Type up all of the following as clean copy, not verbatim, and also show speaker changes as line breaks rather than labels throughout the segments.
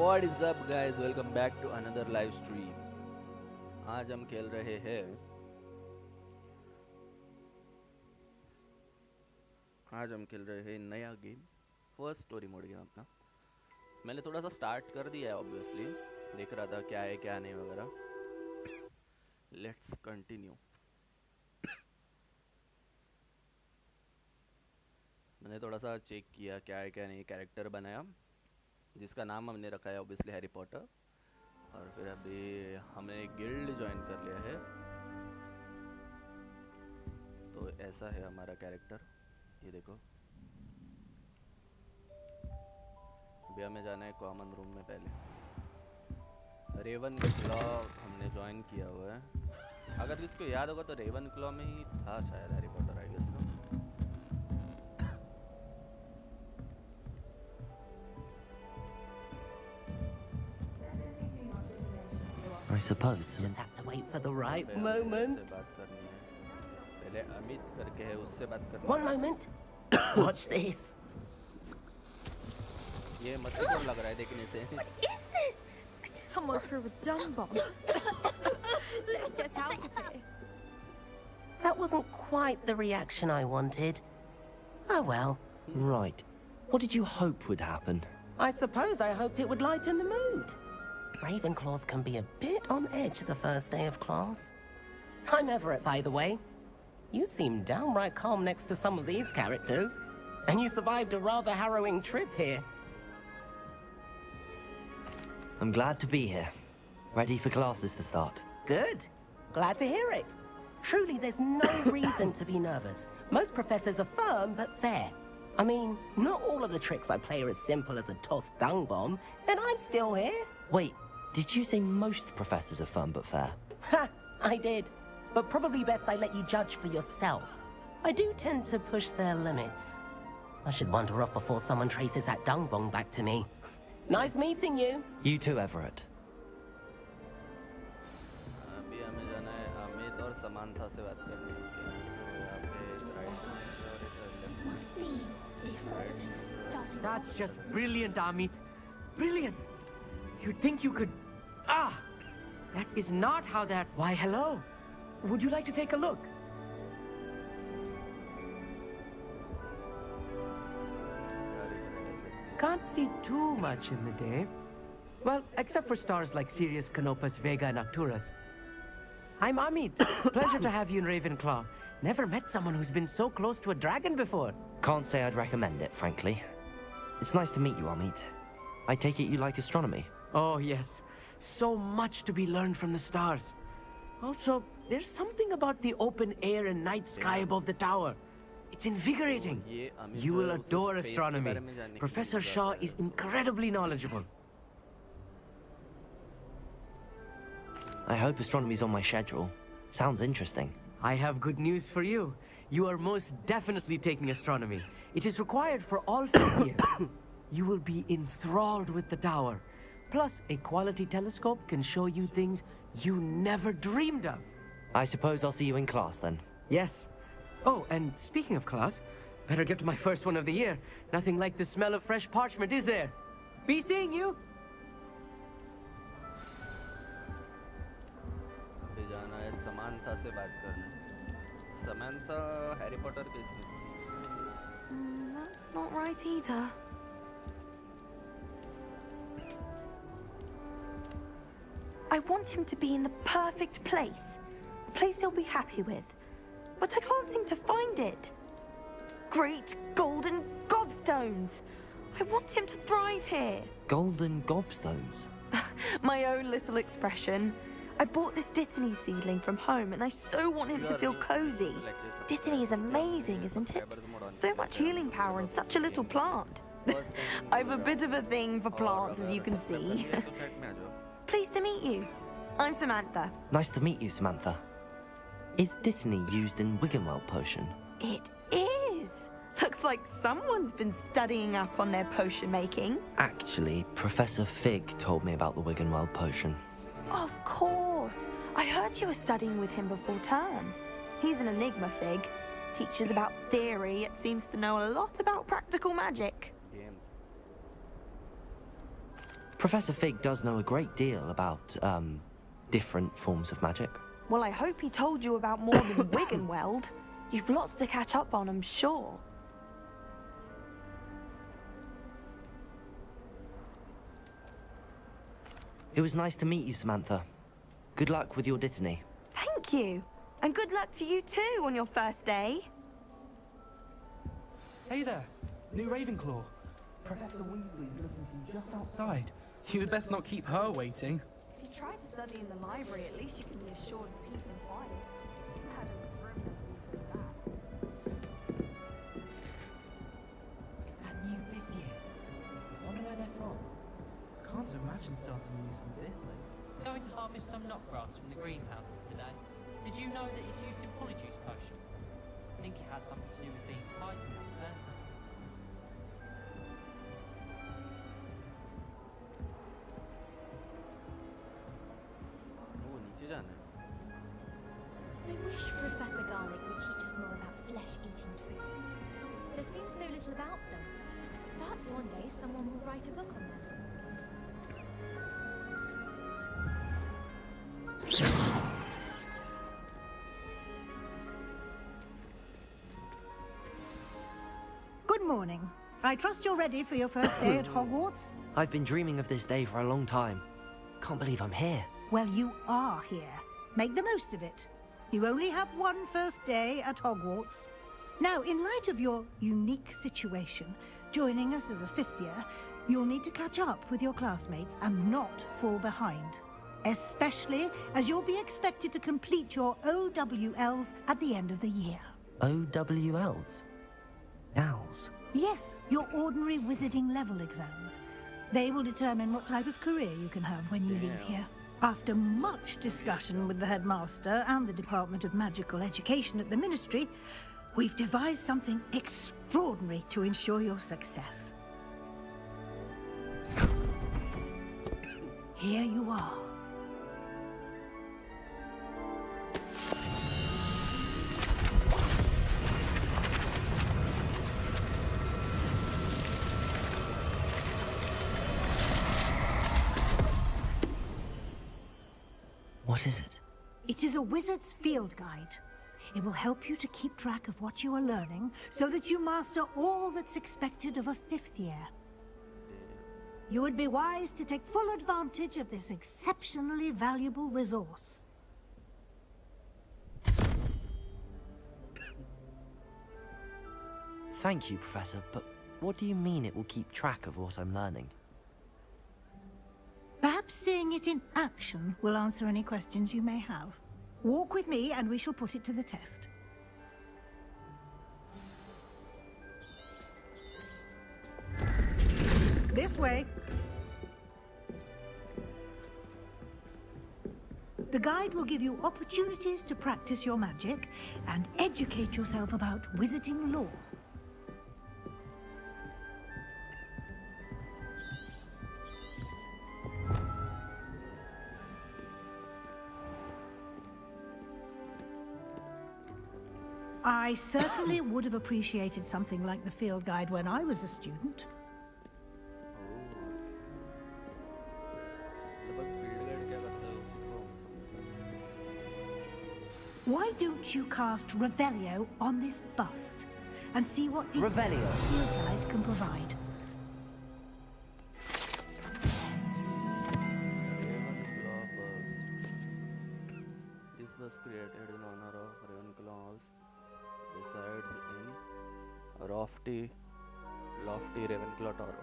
What is up guys, welcome back to another live stream. आज हम खेल रहे हैं नया game, first story mode game अपना। मैंने थोड़ा सा स्टार्ट कर दिया है, ऑब्वियसली देख रहा था क्या है क्या नहीं वगैरह। Let's continue. मैंने थोड़ा सा चेक किया क्या है क्या नहीं, कैरेक्टर बनाया जिसका नाम हमने रखा है ऑब्वियसली हैरी पॉटर। और फिर अभी हमने एक गिल्ड ज्वाइन कर लिया है, तो ऐसा है हमारा कैरेक्टर। ये देखो, अभी हमें जाना है कॉमन रूम में। पहले रेवन क्लॉ हमने ज्वाइन किया हुआ है। अगर किसको याद होगा तो रेवन क्लॉ में ही था शायद Harry Potter, I guess.
I suppose.
Just have to wait for the right moment. One moment. Watch this.
What is this? Someone threw a dung bomb. Let's get out of here.
That wasn't quite the reaction I wanted. Oh well.
Right. What did you hope would happen?
I suppose I hoped it would lighten the mood. Ravenclaws can be a bit on edge the first day of class. I'm Everett, by the way. You seem downright calm next to some of these characters, and you survived a rather harrowing trip here.
I'm glad to be here. Ready for classes to start.
Good. Glad to hear it. Truly, there's no reason to be nervous. Most professors are firm but fair. I mean, not all of the tricks I play are as simple as a tossed dung bomb, and I'm still here.
Wait, did you say most professors are fun but fair?
Ha! I did. But probably best I let you judge for yourself. I do tend to push their limits. I should wander off before someone traces that dung bong back to me. Nice meeting you.
You too, Everett.
अभी हमें जाना है अमित और Samantha से बात करनी है।
Must be different.
That's just brilliant, Amit. Brilliant. You'd think you could... That is not how that... Why, hello. Would you like to take a look? Can't see too much in the day. Well, except for stars like Sirius, Canopus, Vega, and Arcturus. I'm Amit. Pleasure to have you in Ravenclaw. Never met someone who's been so close to a dragon before.
Can't say I'd recommend it, frankly. It's nice to meet you, Amit. I take it you like astronomy?
Oh, yes. So much to be learned from the stars. Also, there's something about the open air and night sky above the tower. It's invigorating. You will adore astronomy. Professor Shaw is incredibly knowledgeable.
I hope astronomy's on my schedule. Sounds interesting.
I have good news for you. You are most definitely taking astronomy. It is required for all 5 years. You will be enthralled with the tower. Plus, a quality telescope can show you things you never dreamed of.
I suppose I'll see you in class then.
Yes. Oh, and speaking of class, better get to my first one of the year. Nothing like the smell of fresh parchment, is there? Be seeing you!
अभी जाना है Samantha से बात करने। Samantha Harry Potter कैसी?
That's not right either. I want him to be in the perfect place. A place he'll be happy with. But I can't seem to find it. Great golden gobstones! I want him to thrive here.
Golden gobstones?
My own little expression. I bought this Dittany seedling from home and I so want him to feel cozy. Dittany is amazing, isn't it? So much healing power in such a little plant. I've a bit of a thing for plants, as you can see. Pleased to meet you. I'm Samantha.
Nice to meet you, Samantha. Is Dittany used in Wiggenweld potion?
It is. Looks like someone's been studying up on their potion making.
Actually, Professor Fig told me about the Wiggenweld potion.
Of course. I heard you were studying with him before term. He's an enigma, Fig. Teaches about theory, yet seems to know a lot about practical magic.
Professor Fig does know a great deal about, different forms of magic.
Well, I hope he told you about more than wig and weld. You've lots to catch up on, I'm sure.
It was nice to meet you, Samantha. Good luck with your dittany.
Thank you. And good luck to you too on your first day.
Hey there, new Ravenclaw. Professor Weasley's looking for you just outside. You'd best not keep her waiting.
If you try to study in the library, at least you can be assured of peace and quiet. You had a room that was so bad.
It's that new fifth year. Wonder where they're from.
Can't imagine starting news with this late.
Going to harvest some knotgrass from the greenhouses today. Did you know that it's used in polyjuice potion? I think it has something to do with being tied to that person.
वो नीचे जाना है.
I wish Professor Garlic would teach us more about flesh-eating trees. There seems so little about them. Perhaps one day someone will write a book on them.
Good morning. I trust you're ready for your first day at Hogwarts?
I've been dreaming of this day for a long time. Can't believe I'm here.
Well, you are here. Make the most of it. You only have one first day at Hogwarts. Now, in light of your unique situation, joining us as a fifth year, you'll need to catch up with your classmates and not fall behind. Especially as you'll be expected to complete your OWLs at the end of the year.
OWLs? Owls?
Yes, your ordinary wizarding level exams. They will determine what type of career you can have when you leave here. After much discussion with the headmaster and the Department of Magical Education at the Ministry, we've devised something extraordinary to ensure your success. Here you are.
What is it?
It is a wizard's field guide. It will help you to keep track of what you are learning so that you master all that's expected of a fifth year. You would be wise to take full advantage of this exceptionally valuable resource.
Thank you, Professor, but what do you mean it will keep track of what I'm learning?
Perhaps seeing it in action will answer any questions you may have. Walk with me and we shall put it to the test. This way. The guide will give you opportunities to practice your magic and educate yourself about wizarding lore. I certainly would have appreciated something like the field guide when I was a student. Why don't you cast Revelio on this bust and see what details the
Revelio?
field guide can provide?
This was created in honor of Ravenclaws. Resides in lofty Ravenclaw Tower.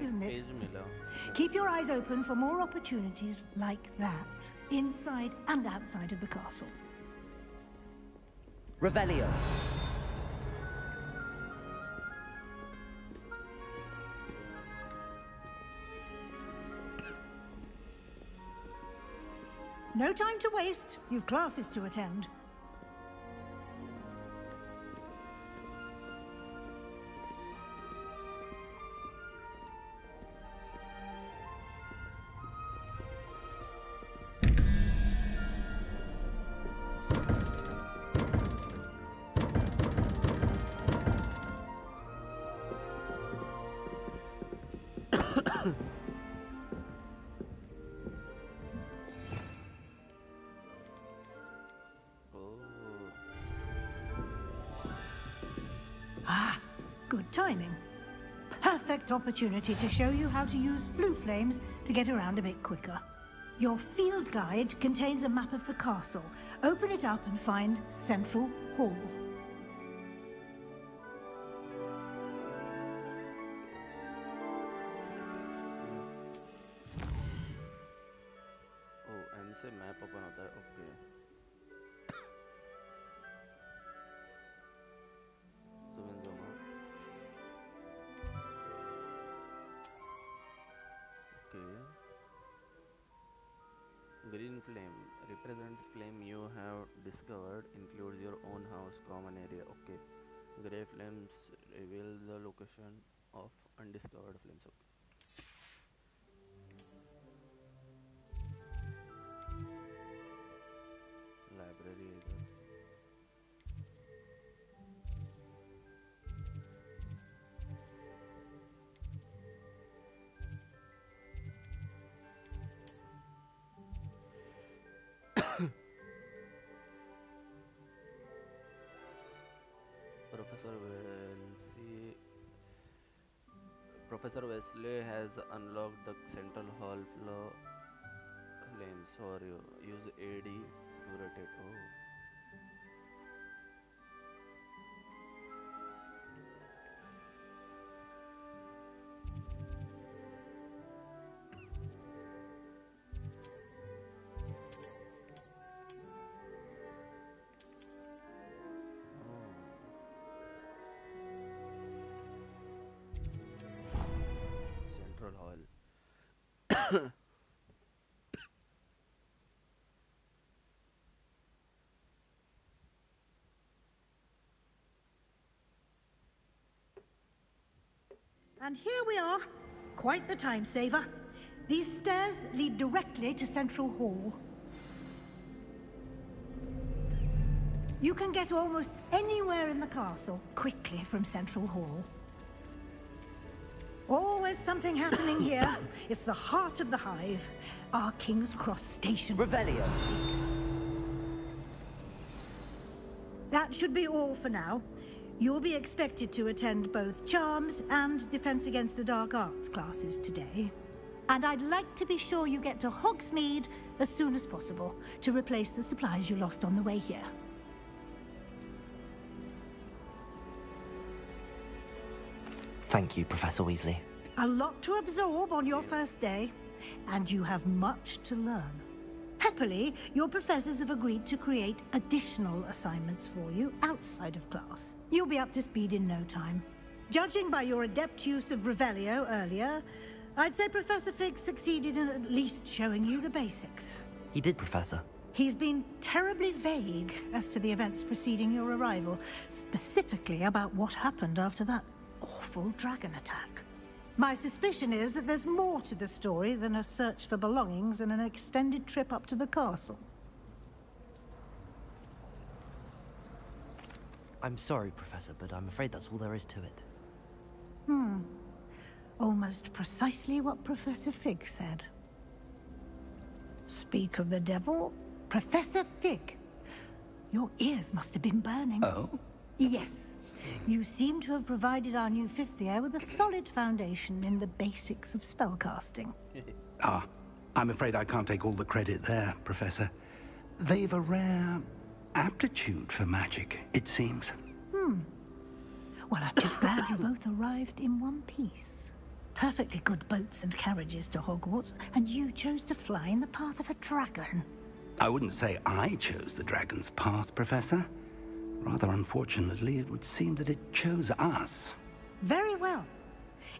isn't it?
Page मिला.
Keep your eyes open for more opportunities like that, inside and outside of the castle.
Revelio.
No time to waste. You've classes to attend. Ah, good timing. Perfect opportunity to show you how to use flue flames to get around a bit quicker. Your field guide contains a map of the castle. Open it up and find Central Hall.
Oh, M से map open होता है. Okay. Zoom in, zoom out. Okay. Green flame represents flame you have discovered, includes your own house, common area. Okay. Grey flames reveal the location of undiscovered flames. Okay. Library इधर. Professor Wesley has unlocked the Central Hall floor flames for you. Use AD to rotate. Oh. Central Hall.
And here we are. Quite the time saver. These stairs lead directly to Central Hall. You can get almost anywhere in the castle quickly from Central Hall. Always something happening here. It's the heart of the hive, our King's Cross station.
Revelio.
That should be all for now. You'll be expected to attend both Charms and Defense Against the Dark Arts classes today. And I'd like to be sure you get to Hogsmeade as soon as possible to replace the supplies you lost on the way here.
Thank you, Professor Weasley.
A lot to absorb on your first day, and you have much to learn. Happily, your professors have agreed to create additional assignments for you outside of class. You'll be up to speed in no time. Judging by your adept use of Revelio earlier, I'd say Professor Fig succeeded in at least showing you the basics.
He did, Professor.
He's been terribly vague as to the events preceding your arrival, specifically about what happened after that awful dragon attack. My suspicion is that there's more to the story than a search for belongings and an extended trip up to the castle.
I'm sorry, Professor, but I'm afraid that's all there is to it.
Almost precisely what Professor Fig said. Speak of the devil, Professor Fig. Your ears must have been burning.
Oh?
Yes. You seem to have provided our new fifth year with a solid foundation in the basics of spellcasting.
I'm afraid I can't take all the credit there, Professor. They've a rare aptitude for magic, it seems.
Well, I'm just glad you both arrived in one piece. perfectly good boats and carriages to Hogwarts, and you chose to fly in the path of a dragon.
I wouldn't say I chose the dragon's path, Professor. Rather unfortunately, it would seem that it chose us.
Very well.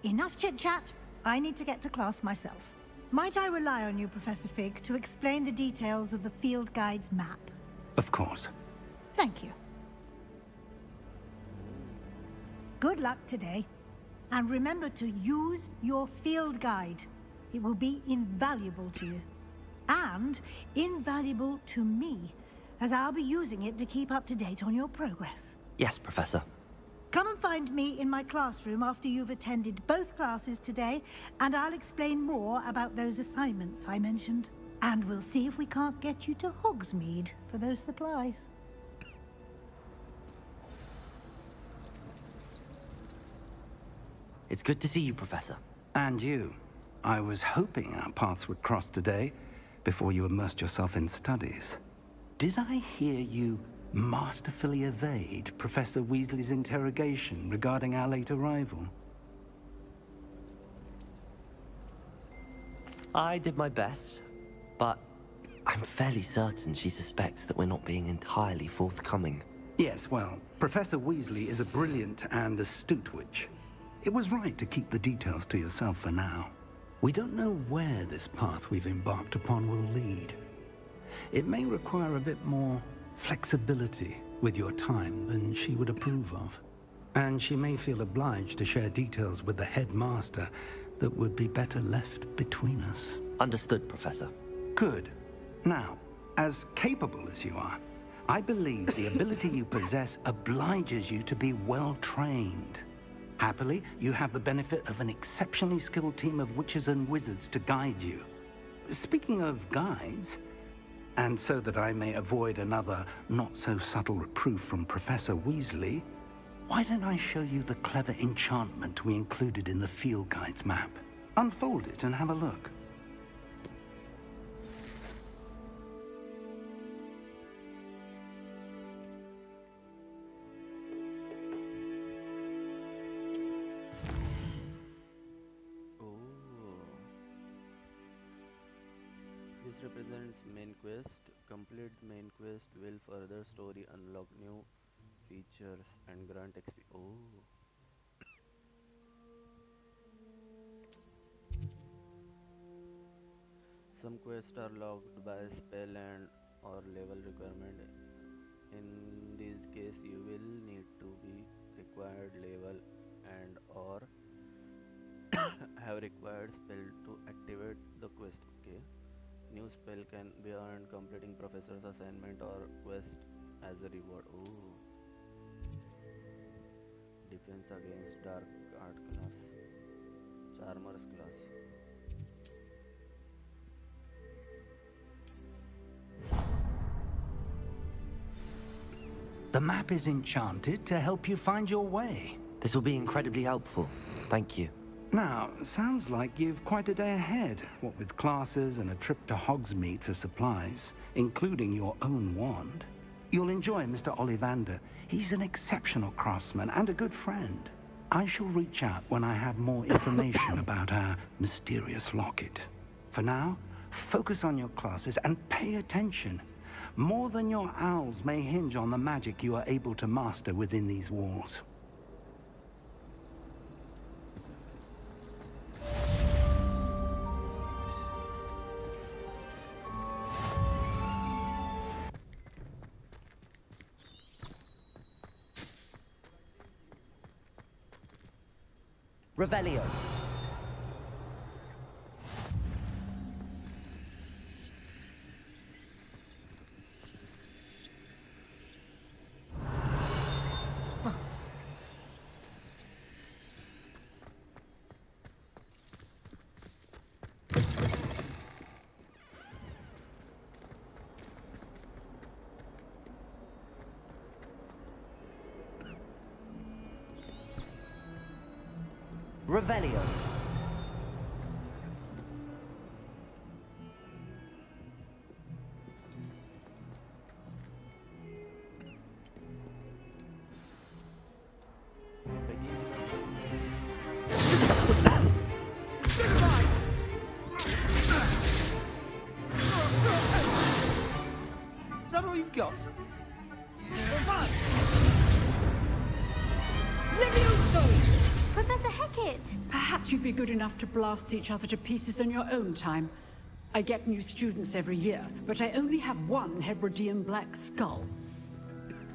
Enough chit-chat. I need to get to class myself. Might I rely on you, Professor Fig, to explain the details of the field guide's map?
Of course.
Thank you. Good luck today. And remember to use your field guide. It will be invaluable to you. And invaluable to me, as I'll be using it to keep up to date on your progress.
Yes, Professor.
Come and find me in my classroom after you've attended both classes today, and I'll explain more about those assignments I mentioned. And we'll see if we can't get you to Hogsmeade for those supplies.
It's good to see you, Professor.
And you. I was hoping our paths would cross today, before you immersed yourself in studies. Did I hear you masterfully evade Professor Weasley's interrogation regarding our late arrival?
I did my best, but I'm fairly certain she suspects that we're not being entirely forthcoming.
Yes, well, Professor Weasley is a brilliant and astute witch. It was right to keep the details to yourself for now. We don't know where this path we've embarked upon will lead. It may require a bit more flexibility with your time than she would approve of. And she may feel obliged to share details with the headmaster that would be better left between us.
Understood, Professor.
Good. Now, as capable as you are, I believe the ability you possess obliges you to be well-trained. Happily, you have the benefit of an exceptionally skilled team of witches and wizards to guide you. Speaking of guides, and so that I may avoid another not-so-subtle reproof from Professor Weasley, why don't I show you the clever enchantment we included in the field guide's map? Unfold it and have a look.
This represents main quest. Complete main quest will further story, unlock new features and grant XP. Oh. Some quests are locked by spell and or level requirement. In this case, you will need to be required level and or have required spell to activate the quest. Okay. New spell can be earned completing professor's assignment or quest as a reward. Oh. Defense against dark art class. Charmer's class.
The map is enchanted to help you find your way.
This will be incredibly helpful. Thank you.
Now, sounds like you've quite a day ahead, what with classes and a trip to Hogsmeade for supplies, including your own wand. You'll enjoy Mr. Ollivander. He's an exceptional craftsman and a good friend. I shall reach out when I have more information about our mysterious locket. For now, focus on your classes and pay attention. More than your owls may hinge on the magic you are able to master within these walls.
Revelio. Revelio.
that all you've got?
Professor Hecat!
Perhaps you'd be good enough to blast each other to pieces on your own time. I get new students every year, but I only have one Hebridean black skull.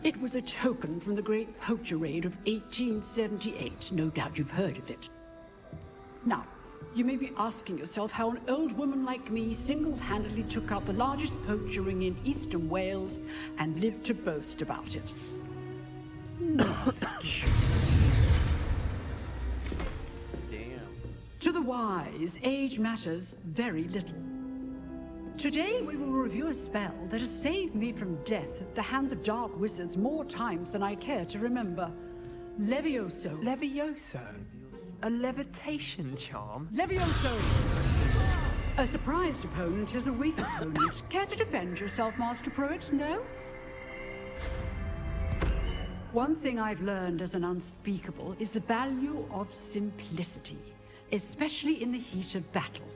It was a token from the Great Poacher Raid of 1878. No doubt you've heard of it. Now, you may be asking yourself how an old woman like me single-handedly took out the largest poacher ring in eastern Wales and lived to boast about it. Knowledge. To the wise, age matters very little. Today we will review a spell that has saved me from death at the hands of dark wizards more times than I care to remember. Levioso.
Levioso? A levitation charm?
Levioso! A surprised opponent is a weak opponent. Care to defend yourself, Master Pruitt? No? One thing I've learned as an unspeakable is the value of simplicity, especially in the heat of battle.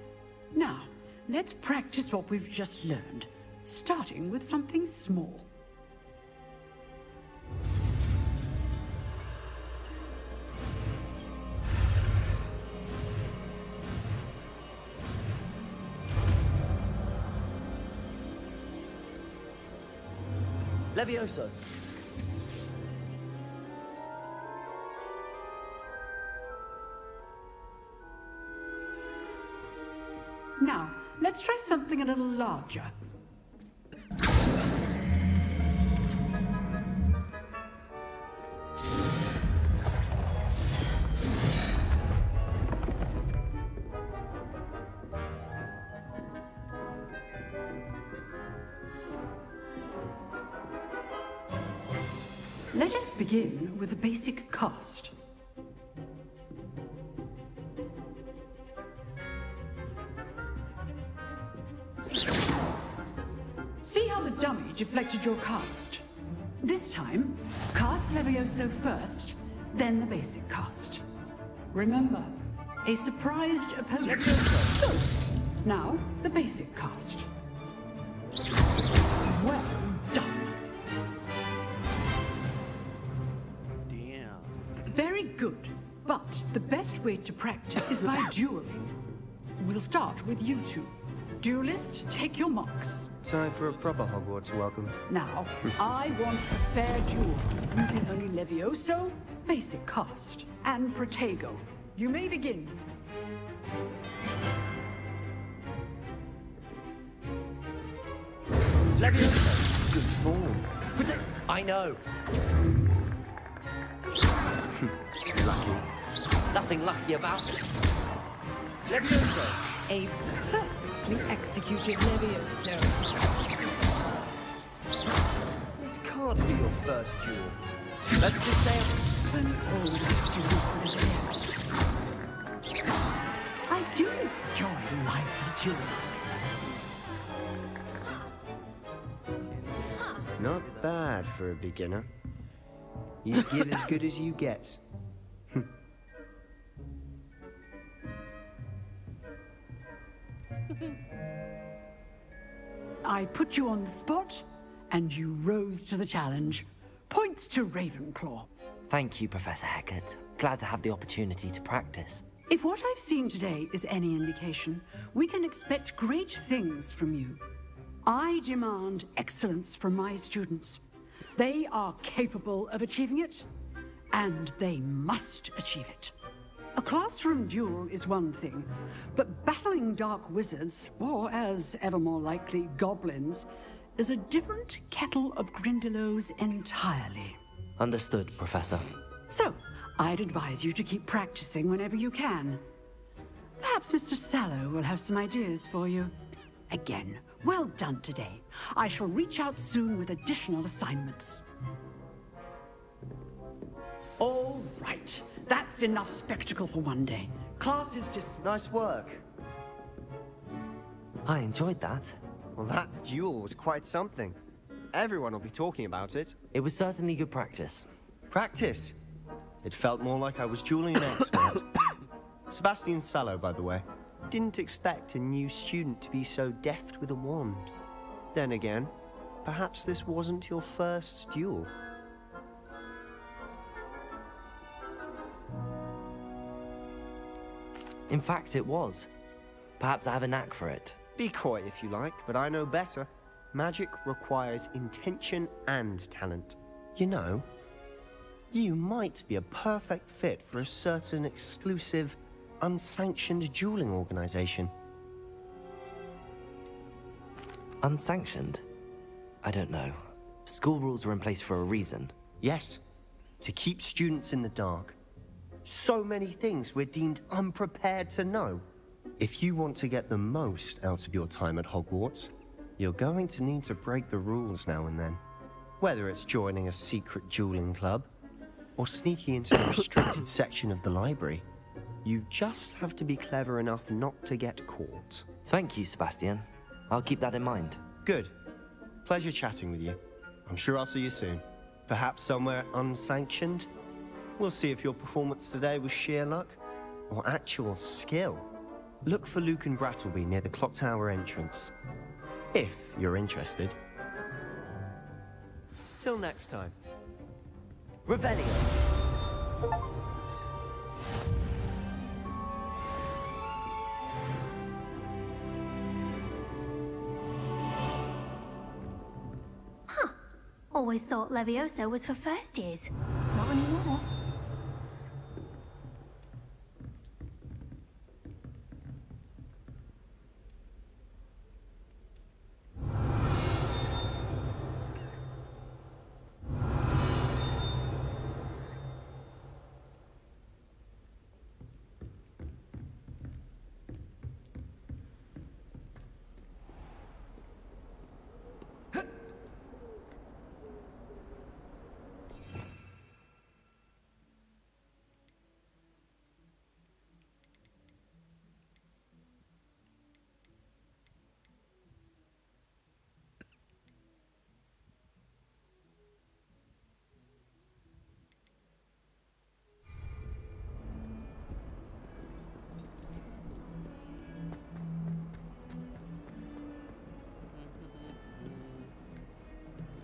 Now, let's practice what we've just learned, starting with something small.
Levioso.
Now, let's try something a little larger. Let us begin with the basic cast. See how the dummy deflected your cast? This time, cast Levioso first, then the basic cast. Remember, a surprised opponent. Levioso. Now, the basic cast. Well done. Very good, but the best way to practice is by dueling. We'll start with you two. Duelists, take your marks.
Time for a proper Hogwarts welcome.
Now, I want a fair duel, using only Levioso, basic cast, and Protego. You may begin.
Levioso.
Good form.
I know.
Lucky.
Nothing lucky about it.
Levioso. A perfectly executed Levioso.
This can't be your first duel.
Let's just say
An old student deserves. I do enjoy lively dueling.
Not bad for a beginner. You give as good as you get.
I put you on the spot, and you rose to the challenge. Points to Ravenclaw.
Thank you, Professor Hecat. Glad to have the opportunity to practice.
If what I've seen today is any indication, we can expect great things from you. I demand excellence from my students. They are capable of achieving it, and they must achieve it. A classroom duel is one thing, but battling dark wizards, or as ever more likely, goblins, is a different kettle of Grindylows entirely.
Understood, Professor.
So, I'd advise you to keep practicing whenever you can. Perhaps Mr. Sallow will have some ideas for you. Again, well done today. I shall reach out soon with additional assignments. All right. That's enough spectacle for one day. Class is just...
Nice work.
I enjoyed that.
Well, that duel was quite something. Everyone will be talking about it.
It was certainly good practice.
Practice? It felt more like I was dueling an expert. Sebastian Sallow, by the way. Didn't expect a new student to be so deft with a wand. Then again, perhaps this wasn't your first duel.
In fact, it was. Perhaps I have a knack for it.
Be coy if you like, but I know better. Magic requires intention and talent. You know, you might be a perfect fit for a certain exclusive, unsanctioned dueling organization.
Unsanctioned? I don't know. School rules are in place for a reason.
Yes, to keep students in the dark. So many things we're deemed unprepared to know. If you want to get the most out of your time at Hogwarts, you're going to need to break the rules now and then. Whether it's joining a secret dueling club, or sneaking into the restricted section of the library, you just have to be clever enough not to get caught.
Thank you, Sebastian. I'll keep that in mind.
Good. Pleasure chatting with you. I'm sure I'll see you soon. Perhaps somewhere unsanctioned? We'll see if your performance today was sheer luck, or actual skill. Look for Luke and Brattleby near the clock tower entrance, if you're interested. Till next time.
Revelio.
Huh. Always thought Levioso was for first years. Not anymore.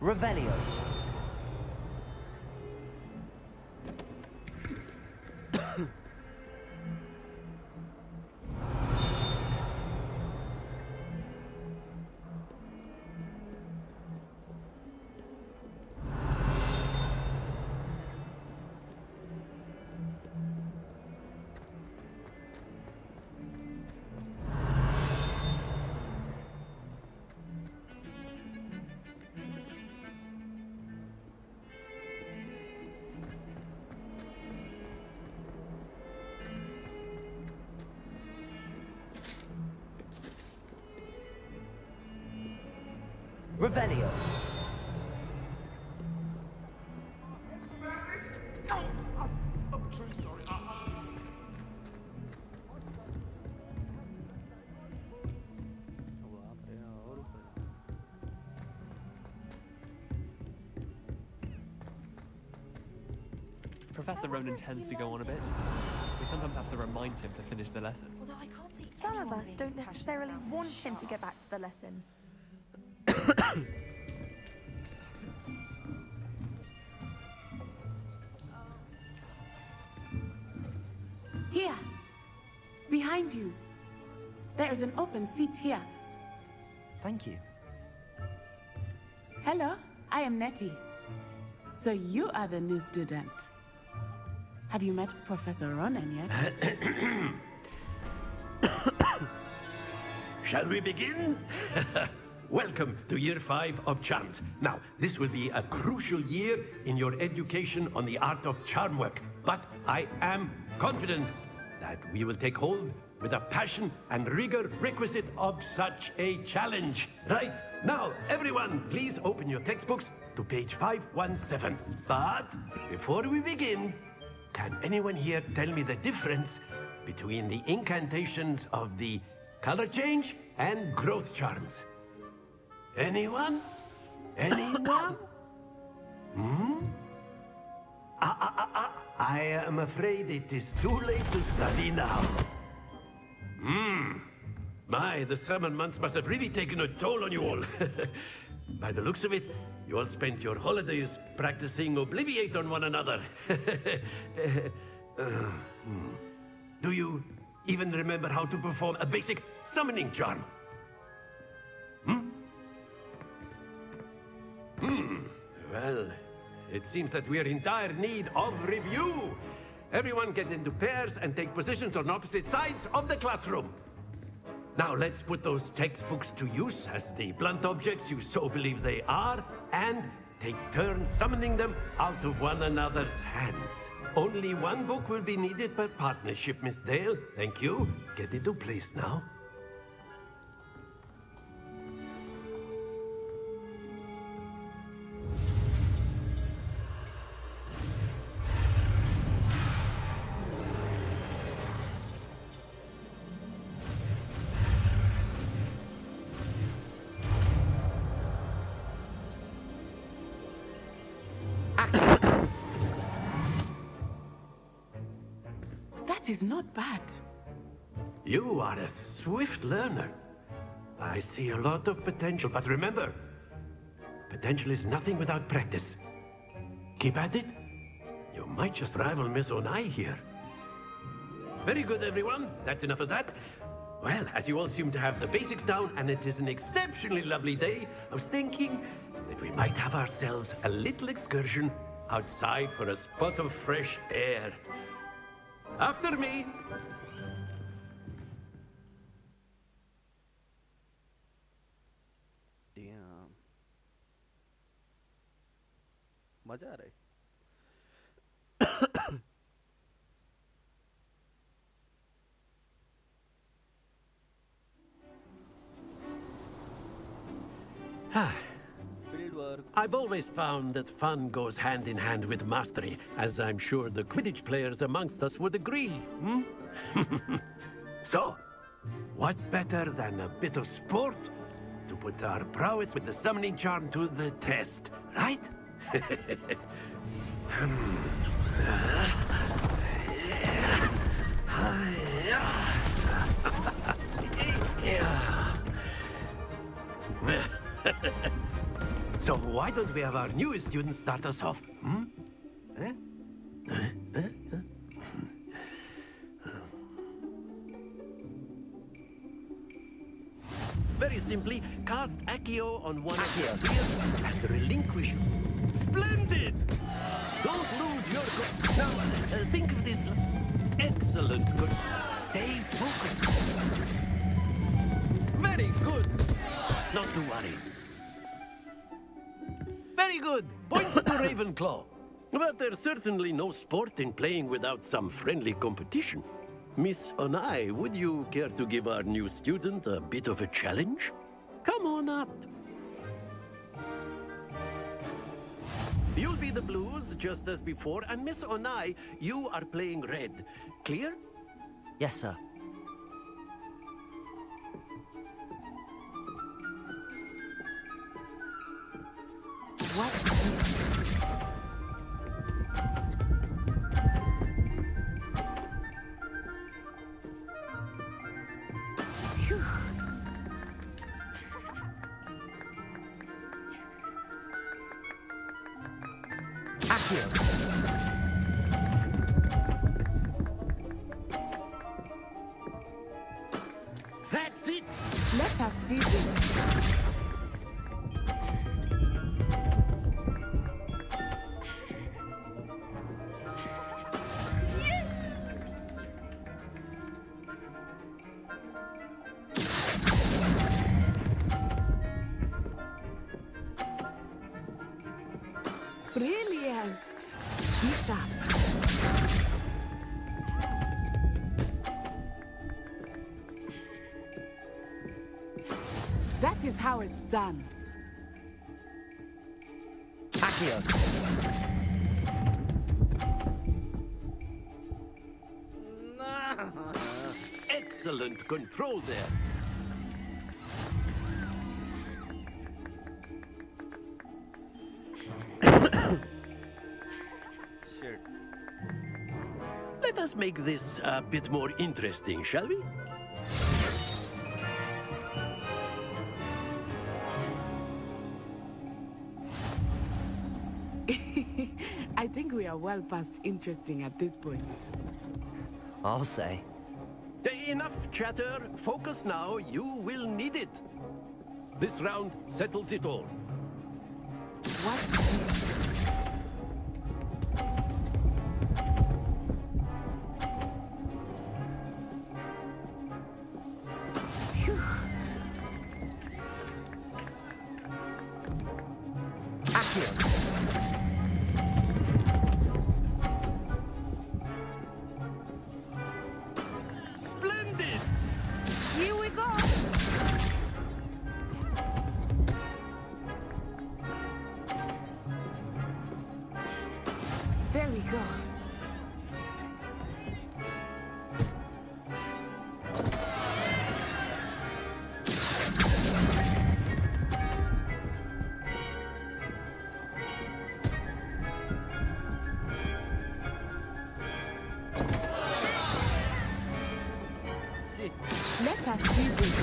Revelio. Revelio.
I'm truly sorry.
Professor Ronan tends to go on a bit. We sometimes have to remind him to finish the lesson.
Although I can't see some of us don't necessarily want him to get back to the lesson.
Here, behind you. There is an open seat here.
Thank you.
Hello, I am Nettie. So you are the new student. Have you met Professor Ronan yet?
Shall we begin? Welcome to Year 5 of Charms. Now, this will be a crucial year in your education on the art of charm work. But I am confident that we will take hold with the passion and rigor requisite of such a challenge. Right, now, everyone, please open your textbooks to page 517. But before we begin, can anyone here tell me the difference between the incantations of the color change and growth charms? Anyone? Anyone? I am afraid it is too late to study now. My, the summer months must have really taken a toll on you all. By the looks of it, you all spent your holidays practicing Obliviate on one another. Do you even remember how to perform a basic summoning charm? Well, it seems that we are in dire need of review. Everyone get into pairs and take positions on opposite sides of the classroom. Now let's put those textbooks to use as the blunt objects you so believe they are, and take turns summoning them out of one another's hands. Only one book will be needed per partnership, Miss Dale. Thank you. Get into place now.
That is not bad.
You are a swift learner. I see a lot of potential, but remember, potential is nothing without practice. Keep at it. You might just rival Miss Onai here. Very good, everyone. That's enough of that. Well, as you all seem to have the basics down, and it is an exceptionally lovely day, I was thinking that we might have ourselves a little excursion outside for a spot of fresh air. After me.
Damn. मजा आ रहा है.
I've always found that fun goes hand in hand with mastery, as I'm sure the Quidditch players amongst us would agree. So, what better than a bit of sport to put our prowess with the summoning charm to the test, right? So why don't we have our newest student start us off? Very simply, cast Accio on one of your ears and relinquish. Splendid! Don't lose your... Now, think of this... Excellent. Good. Stay focused. Very good. Not to worry. Very good. Points to Ravenclaw. But there's certainly no sport in playing without some friendly competition. Miss Onai, would you care to give our new student a bit of a challenge? Come on up. You'll be the blues, just as before, and Miss Onai, you are playing red. Clear?
Yes, sir.
What?
That's it!
Let us see this. Brilliant! Be sharp. That is how it's done.
Accio.
Excellent control there.
Shit.
Let us make this a bit more interesting, shall we?
I think we are well past interesting at this point.
I'll say.
Enough chatter. Focus now. You will need it. This round settles it all. Splendid!
Here we go! There we go. Let us do this.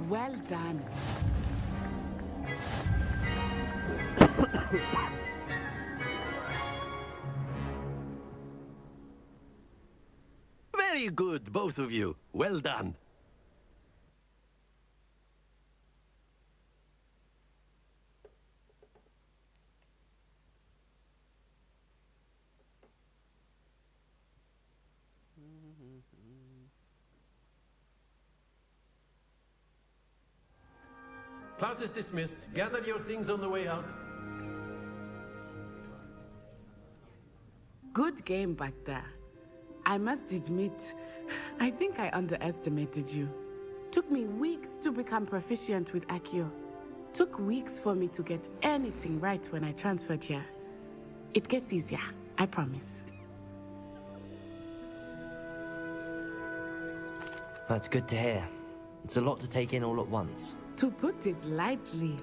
Well done.
Very good, both of you. Well done. Class is dismissed. Gather your things on the way out.
Good game back there. I must admit, I think I underestimated you. Took me weeks to become proficient with Accio. Took weeks for me to get anything right when I transferred here. It gets easier, I promise.
That's good to hear. It's a lot to take in all at once.
To put it lightly,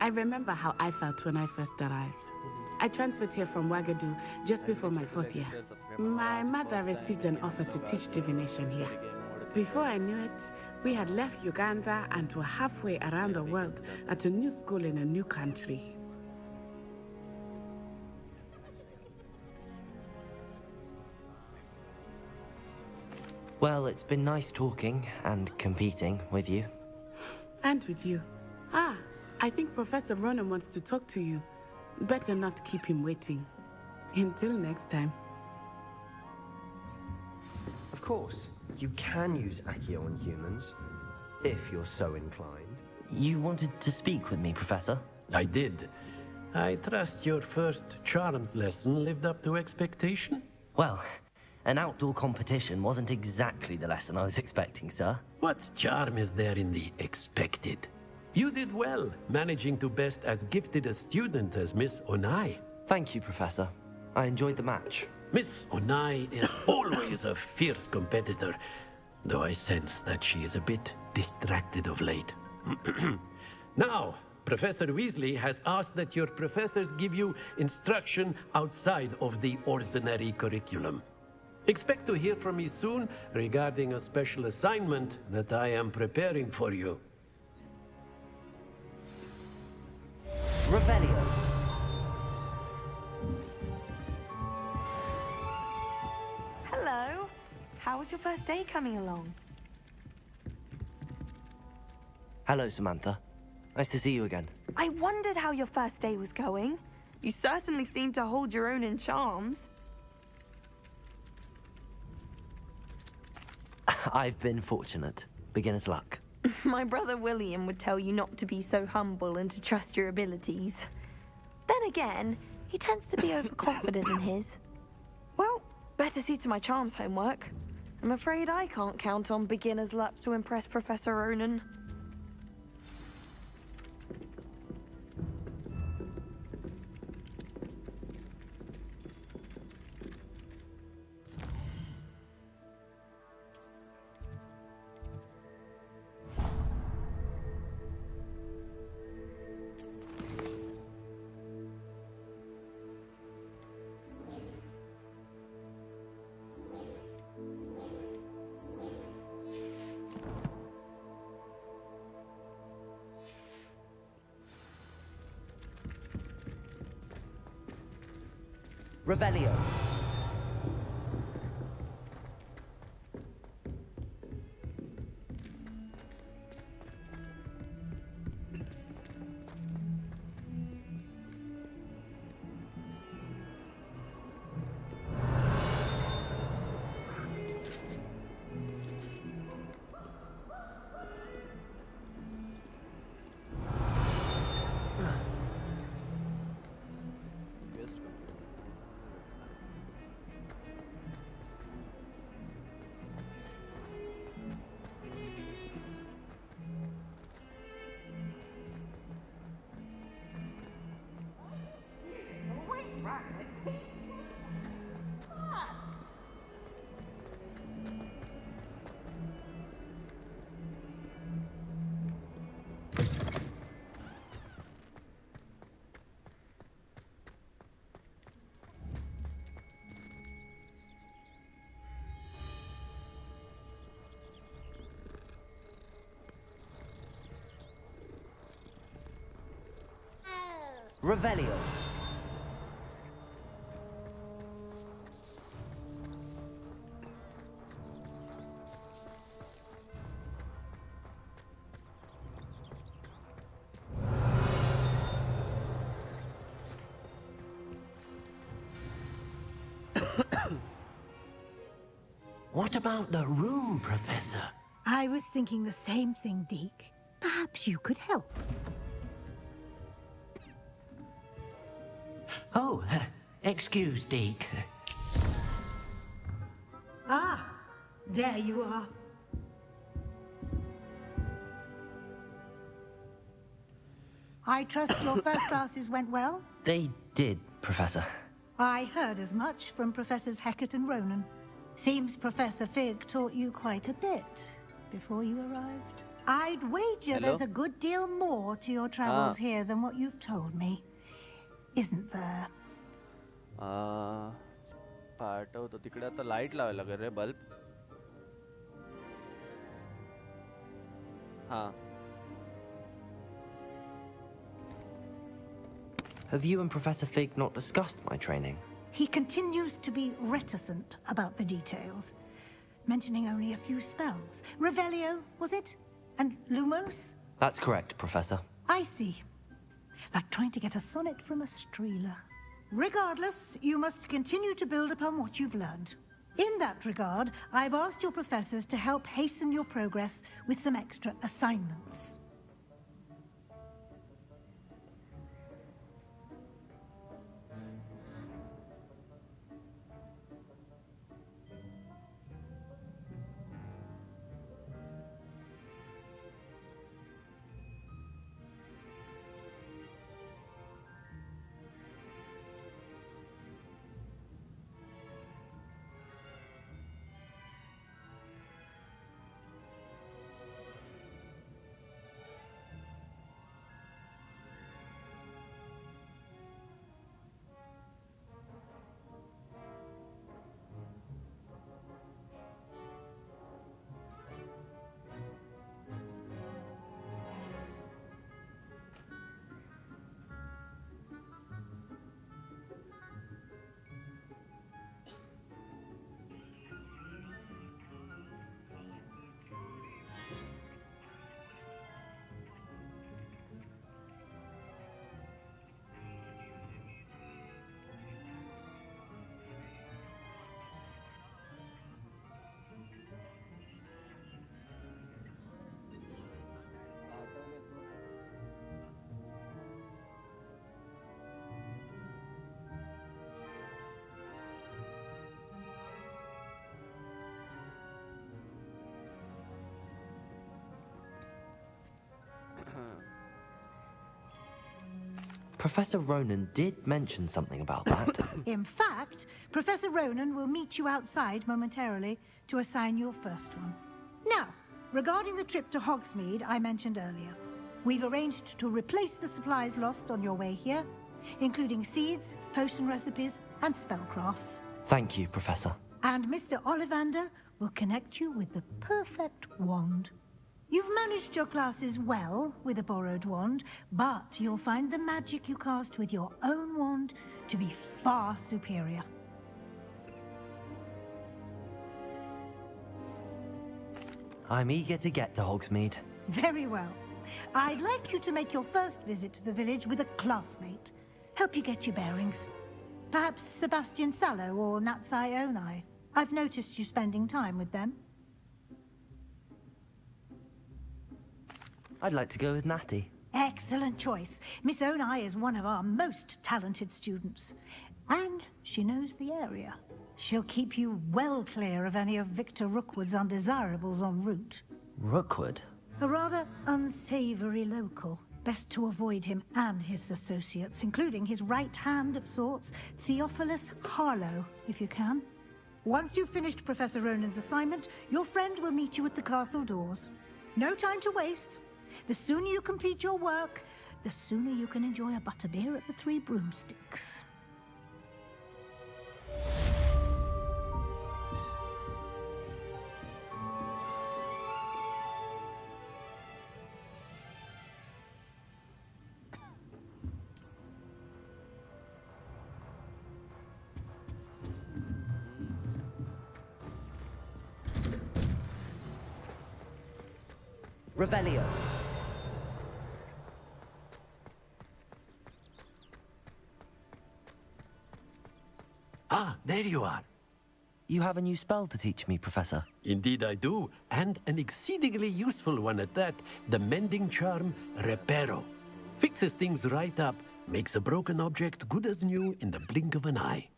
I remember how I felt when I first arrived. I transferred here from Wagadu just before my 4th year. My mother received an offer to teach divination here. Before I knew it, we had left Uganda and were halfway around the world at a new school in a new country.
Well, it's been nice talking and competing with you.
And with you. Ah, I think Professor Ronan wants to talk to you. Better not keep him waiting. Until next time.
Of course, you can use Accio on humans, if you're so inclined.
You wanted to speak with me, Professor?
I did. I trust your first charms lesson lived up to expectation?
Well, an outdoor competition wasn't exactly the lesson I was expecting, sir.
What charm is there in the expected? You did well, managing to best as gifted a student as Miss Onai.
Thank you, Professor. I enjoyed the match.
Miss Onai is always a fierce competitor, though I sense that she is a bit distracted of late. Now, Professor Weasley has asked that your professors give you instruction outside of the ordinary curriculum. Expect to hear from me soon regarding a special assignment that I am preparing for you.
Revelio.
Hello. How was your first day coming along?
Hello, Samantha. Nice to see you again.
I wondered how your first day was going. You certainly seem to hold your own in charms.
I've been fortunate. Beginner's luck.
My brother William would tell you not to be so humble and to trust your abilities. Then again, he tends to be overconfident in his. Well, better see to my charms homework. I'm afraid I can't count on beginner's luck to impress Professor Ronan.
Revelio. Revelio.
What about the room, Professor?
I was thinking the same thing, Deke. Perhaps you could help.
Oh, excuse, Deke.
Ah, there you are. I trust your first classes went well?
They did, Professor.
I heard as much from Professors Hecat and Ronan. Seems Professor Fig taught you quite a bit before you arrived. I'd wager there's a good deal more to your travels here than what you've told me. Isn't there?
पाठव तो तिकडे आता light लावायला लागेल रे bulb. हाँ.
Have you and Professor Fig not discussed my training?
He continues to be reticent about the details, mentioning only a few spells. Revelio, was it? And Lumos?
That's correct, Professor.
I see. Like trying to get a sonnet from a streeler. Regardless, you must continue to build upon what you've learned. In that regard, I've asked your professors to help hasten your progress with some extra assignments.
Professor Ronan did mention something about that.
In fact, Professor Ronan will meet you outside momentarily to assign your first one. Now, regarding the trip to Hogsmeade I mentioned earlier, we've arranged to replace the supplies lost on your way here, including seeds, potion recipes, and spellcrafts.
Thank you, Professor.
And Mr. Ollivander will connect you with the perfect wand. You've managed your classes well with a borrowed wand, but you'll find the magic you cast with your own wand to be far superior.
I'm eager to get to Hogsmeade.
Very well. I'd like you to make your first visit to the village with a classmate. Help you get your bearings. Perhaps Sebastian Sallow or Natsai Onai. I've noticed you spending time with them.
I'd like to go with Natty.
Excellent choice. Miss Onai is one of our most talented students. And she knows the area. She'll keep you well clear of any of Victor Rookwood's undesirables en route.
Rookwood?
A rather unsavory local. Best to avoid him and his associates, including his right hand of sorts, Theophilus Harlow, if you can. Once you've finished Professor Ronan's assignment, your friend will meet you at the castle doors. No time to waste. The sooner you complete your work, the sooner you can enjoy a butterbeer at the Three Broomsticks.
Revelio.
Ah, there you are.
You have a new spell to teach me, Professor.
Indeed I do, and an exceedingly useful one at that. The mending charm, Reparo. Fixes things right up, makes a broken object good as new in the blink of an eye.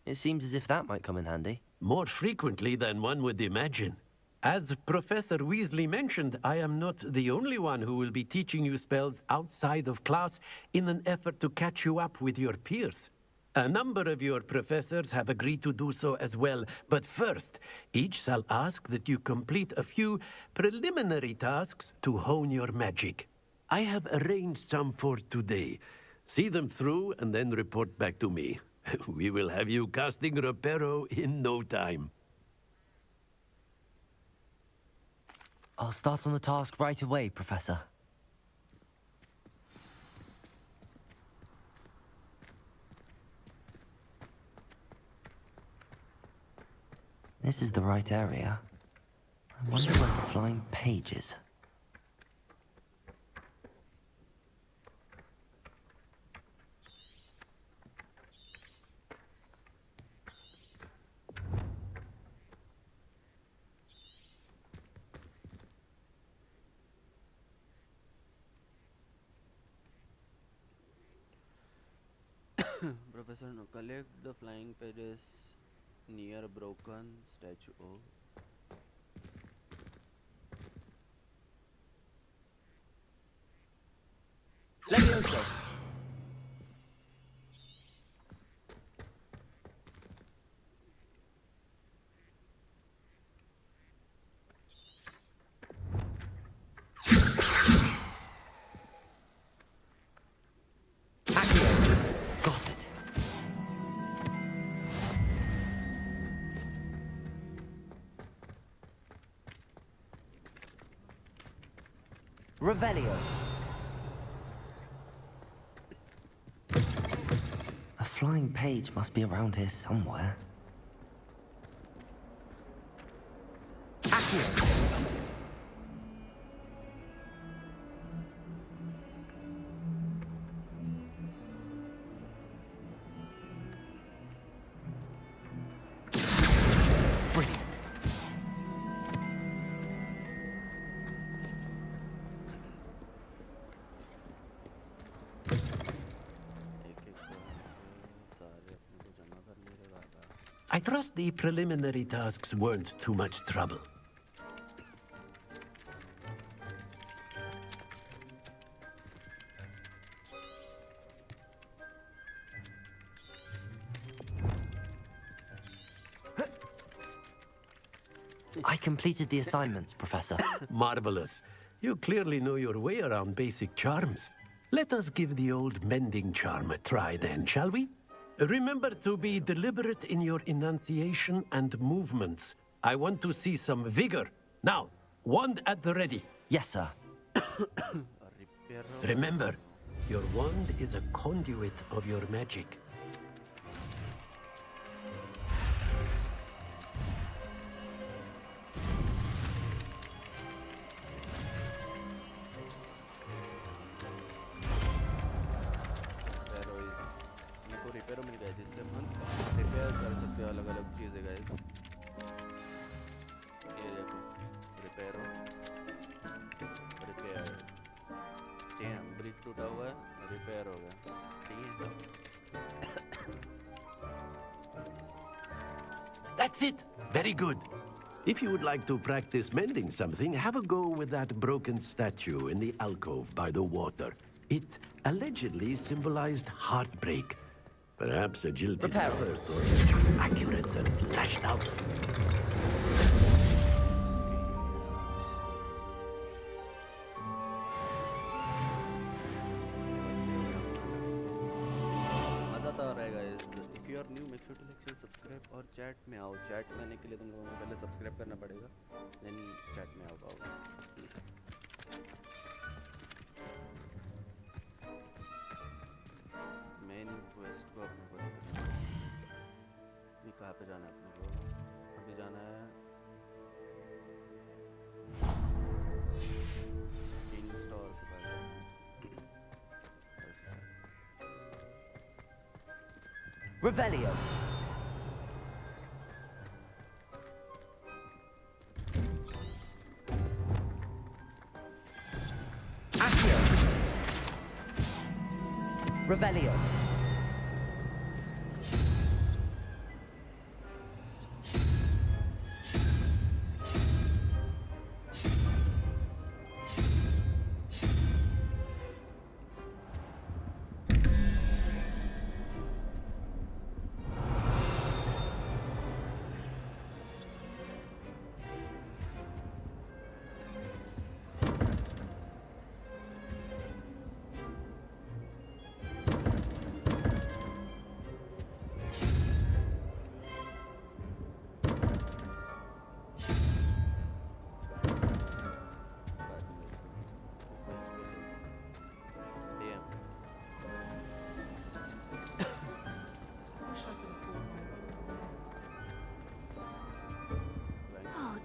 It seems as if that might come in handy.
More frequently than one would imagine. As Professor Weasley mentioned, I am not the only one who will be teaching you spells outside of class in an effort to catch you up with your peers. A number of your professors have agreed to do so as well, but first, each shall ask that you complete a few preliminary tasks to hone your magic. I have arranged some for today. See them through and then report back to me. We will have you casting Reparo in no time.
I'll start on the task right away, Professor. This is the right area. I wonder where the flying page is.
Professor, no, collect the flying pages near a broken statue. Oh.
Levioso! Got it. Revelio. A flying page must be around here somewhere. Accio.
I trust the preliminary tasks weren't too much trouble.
I completed the assignments, Professor.
Marvelous. You clearly know your way around basic charms. Let us give the old mending charm a try then, shall we? Remember to be deliberate in your enunciation and movements. I want to see some vigor. Now, wand at the ready.
Yes, sir.
Remember, your wand is a conduit of your magic.
रिपेयरो मिल गया जिससे हम repair कर सकते हैं अलग अलग चीज़ें guys. ये देखो रिपेयरो रिपेयर डैम ब्रिज टूटा हुआ है रिपेयर हो गया ठीक है।
That's it. Very good. If you would like to practice mending something, have a go with that broken statue in the alcove by the water. It allegedly symbolized heartbreak. Perhaps a jilted lover thought it accurate and lashed out.
मज़ा तो आ रहा है guys. If you are new, make sure to like, share, subscribe और chat में आओ। Chat में आने के लिए तुम लोगों को पहले सब्सक्राइब करना पड़ेगा, देन चैट में आ पाओगे। मेन क्वेस्ट को अपने को अभी कहाँ पे जाना है अपने को? अभी जाना है किंग स्टोर के पास।
Revelio. Accio. Revelio.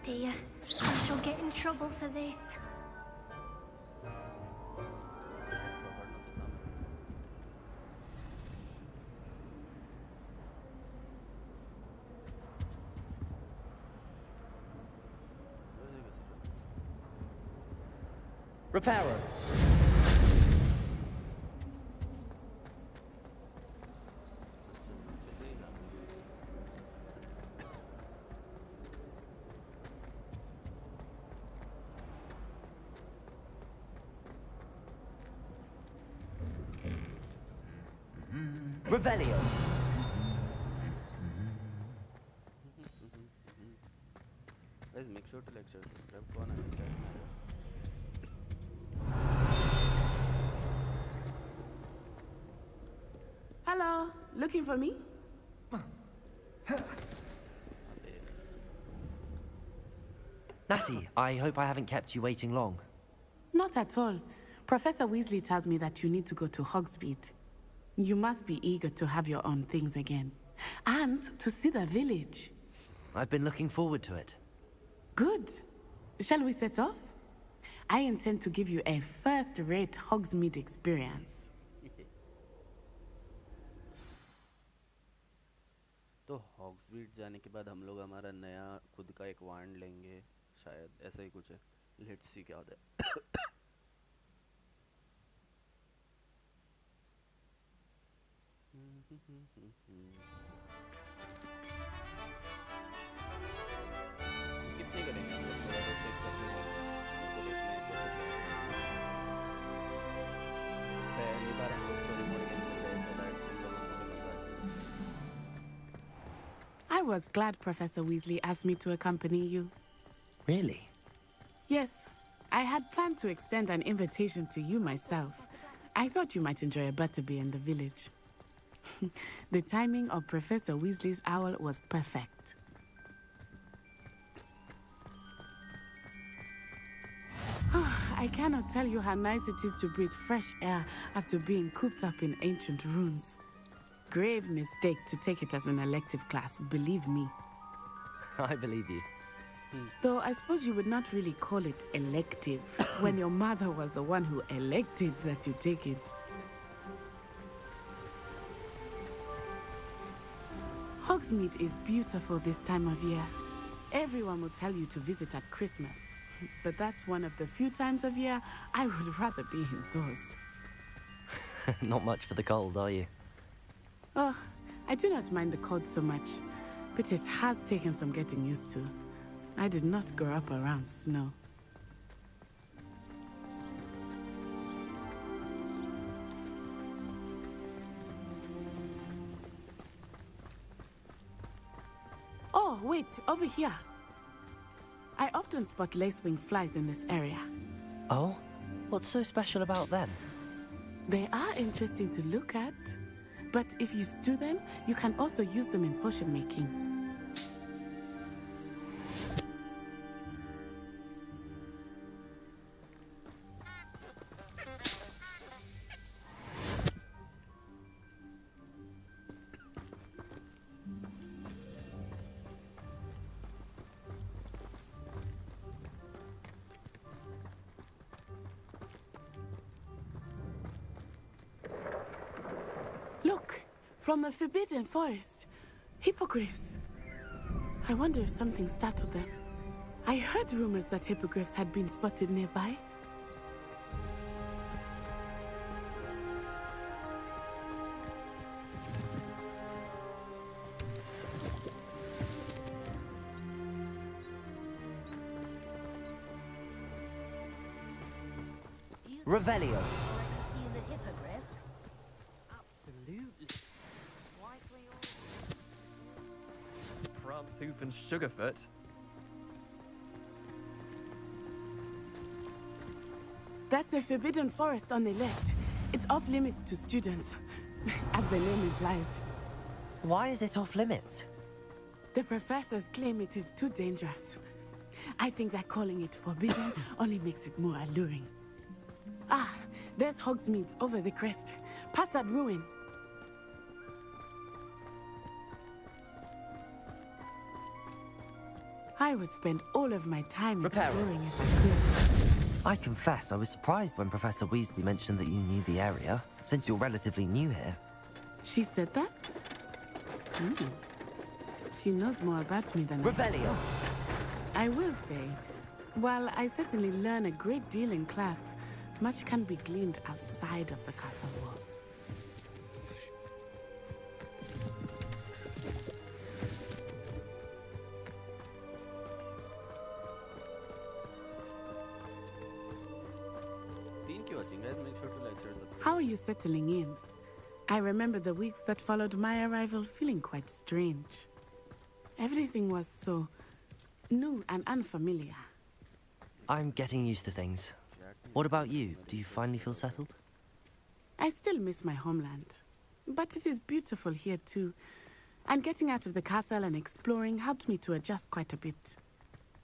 Dear, I shall get in trouble for this.
Reparo. Revelio.
Guys, make sure to like, share, subscribe. कौन है chat में?
Hello, looking for me?
Natty, I hope I haven't kept you waiting long.
Not at all. Professor Weasley tells me that you need to go to Hogsmeade. You must be eager to have your own things again. And to see the village.
I've been looking forward to it.
Good. Shall we set off? I intend to give you a first-rate Hogsmeade experience.
तो हॉग्समीड जाने के बाद हम लोग हमारा नया खुद का एक वांड लेंगे शायद, ऐसा ही कुछ है। लेट्स सी क्या होता है। स्किप नहीं करेंगे हम लोग, थोड़ा सा चेक करते हैं हमको देखना है कैसे क्या है। पहली बार हम लोग स्टोरी मोड गेम खेल रहे हैं तो दैट हम लोगों को मजा आए।
I was glad Professor Weasley asked me to accompany you.
Really?
Yes, I had planned to extend an invitation to you myself. I thought you might enjoy a butterbeer in the village. The timing of Professor Weasley's owl was perfect. I cannot tell you how nice it is to breathe fresh air after being cooped up in ancient rooms. Grave mistake to take it as an elective class, believe me.
I believe you.
Though I suppose you would not really call it elective when your mother was the one who elected that you take it. Hogsmeade is beautiful this time of year. Everyone will tell you to visit at Christmas. But that's one of the few times of year I would rather be indoors.
Not much for the cold, are you?
Oh, I do not mind the cold so much, but it has taken some getting used to. I did not grow up around snow. Oh, wait, over here. I often spot lacewing flies in this area.
Oh? What's so special about them?
They are interesting to look at, but if you stew them, you can also use them in potion making. Look, from the Forbidden Forest. Hippogriffs. I wonder if something startled them. I heard rumors that hippogriffs had been spotted nearby.
Revelio.
France Hoof and Sugarfoot.
That's the Forbidden Forest on the left. It's off limits to students, as the name implies.
Why is it off limits?
The professors claim it is too dangerous. I think that calling it forbidden only makes it more alluring. Ah, there's Hogsmeade over the crest, past that ruin. I would spend all of my time exploring if I could.
I confess I was surprised when Professor Weasley mentioned that you knew the area, since you're relatively new here.
She said that? She knows more about me than
Revelio.
I will say, while I certainly learn a great deal in class, much can be gleaned outside of the castle walls. How are you settling in? I remember the weeks that followed my arrival feeling quite strange. Everything was so new and unfamiliar.
I'm getting used to things. What about you? Do you finally feel settled?
I still miss my homeland, but it is beautiful here too. And getting out of the castle and exploring helped me to adjust quite a bit.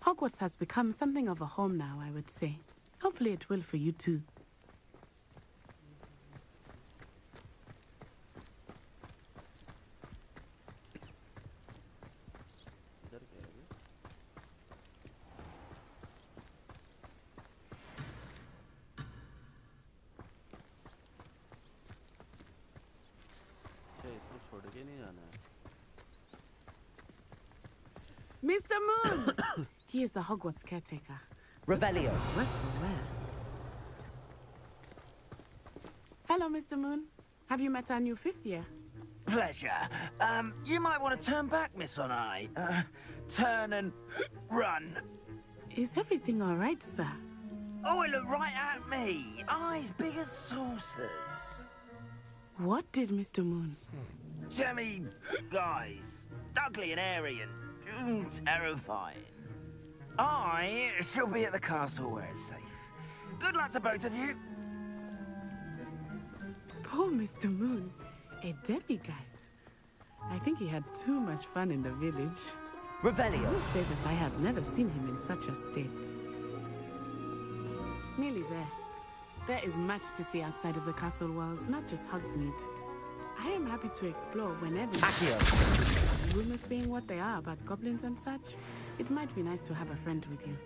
Hogwarts has become something of a home now, I would say. Hopefully it will for you too. Mr. Moon! He is the Hogwarts caretaker.
Revelio.
West from where? Hello, Mr. Moon. Have you met our new fifth year?
Pleasure. You might want to turn back, Miss Onai. Turn and run.
Is everything all right, sir?
Oh, it looked right at me. Eyes big as saucers.
What did Mr. Moon?
Jemmy guys. Ugly and airy and terrifying. I shall be at the castle where it's safe. Good luck to both of you.
Poor Mr. Moon. A demiguise. I think he had too much fun in the village.
Revelio.
I will say that I have never seen him in such a state. Nearly there. There is much to see outside of the castle walls, not just Hogsmeade. I am happy to explore whenever
Accio.
Rumors being what they are about goblins and such, it might be nice to have a friend with you.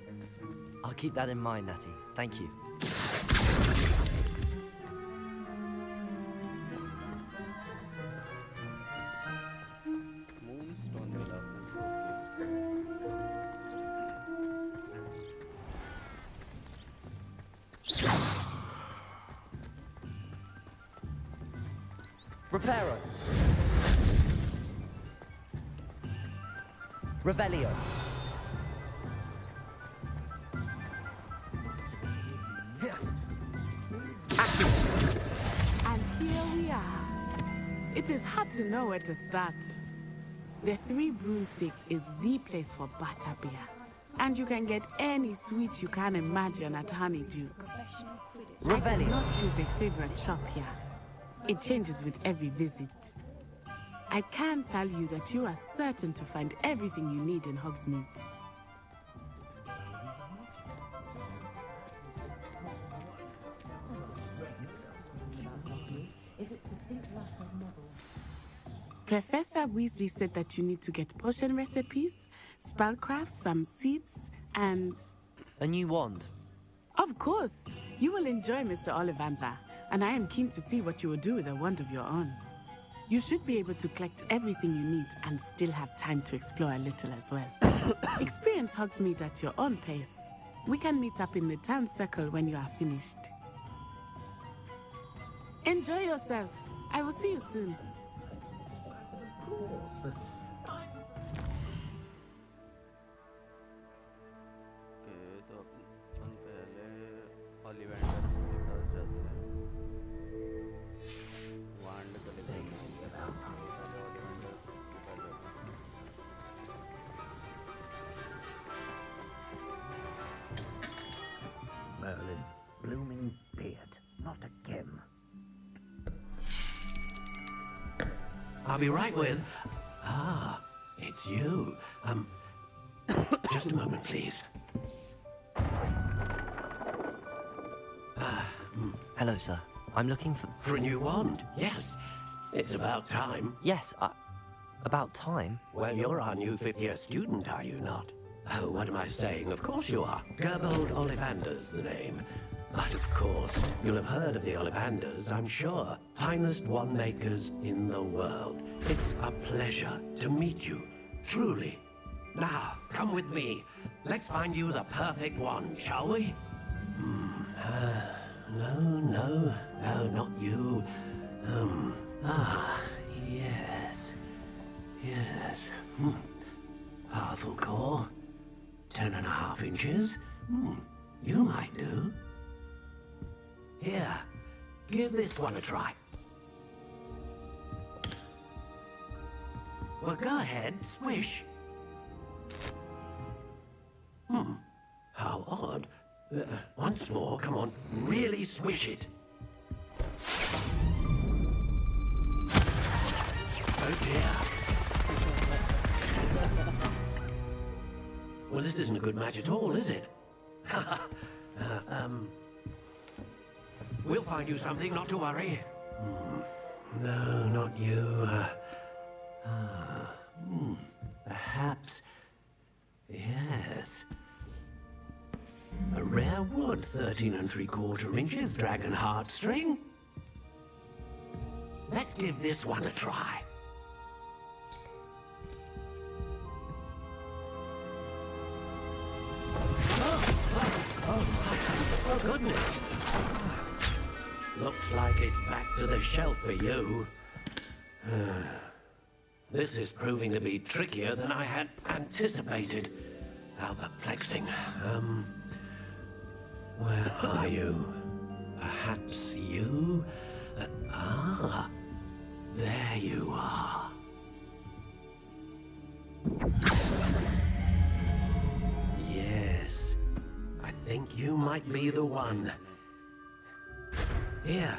I'll keep that in mind, Natty. Thank you.
Moon's
Preparo. Revelio.
And here we are. It is hard to know where to start. The Three Broomsticks is the place for butterbeer. And you can get any sweet you can imagine at Honeydukes. I did not choose a favorite shop here. It changes with every visit. I can tell you that you are certain to find everything you need in Hogsmeade. Professor Weasley said that you need to get potion recipes, spellcraft, some seeds, and...
A new wand?
Of course! You will enjoy Mr. Ollivander, and I am keen to see what you will do with a wand of your own. You should be able to collect everything you need and still have time to explore a little as well. Experience Hogsmeade at your own pace. We can meet up in the town circle when you are finished. Enjoy yourself. I will see you soon.
तो अपन पहले ओलिवेंडर के पास जाते हैं वांड को लेते हैं
Merlin, blooming beard, not again.
I'll be right with... Ah, it's you. Just a moment, please.
Hello, sir. I'm looking for...
For a new wand, yes. It's about time.
Yes, about time?
Well, you're our new fifth-year student, are you not? Oh, what am I saying? Of course you are. Gerbold Ollivander's the name. But of course, you'll have heard of the Ollivanders, I'm sure. Finest wand makers in the world. It's a pleasure to meet you, truly. Now, come with me. Let's find you the perfect wand, shall we? No, not you. Yes. Powerful core. 10.5 inches. You might do. Here, give this one a try. Well, go ahead, swish. How odd. Once more, come on, really swish it. Oh dear. Well, this isn't a good match at all, is it? We'll find you something, not to worry. No, not you. Perhaps... Yes. A rare wood, 13 3/4 inches, dragon heartstring. Let's give this one a try. Oh, goodness. Looks like it's back to the shelf for you. This is proving to be trickier than I had anticipated. How perplexing. Where are you? Perhaps you? There you are. Yes, I think you might be the one. Here,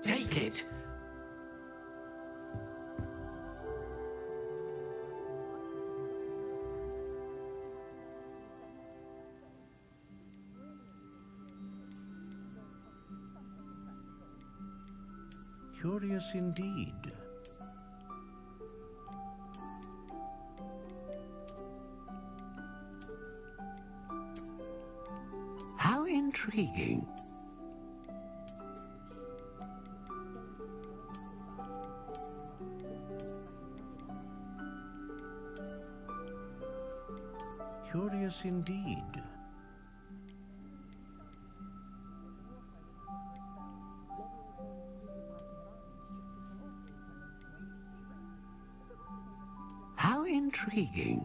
take it.
Curious indeed.
How intriguing.
Curious indeed.
intriguing.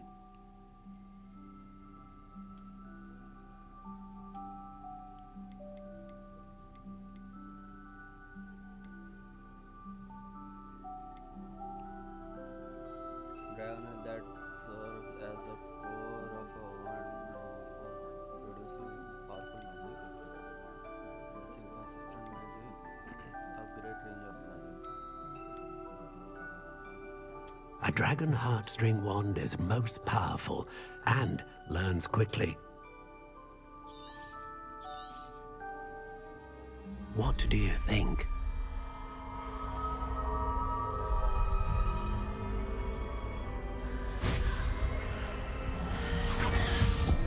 Dragon that serves as the core of a wand producing powerful magic, producing consistent magic, a great range of magic.
A dragon heartstring wand is most powerful and learns quickly. What do you think?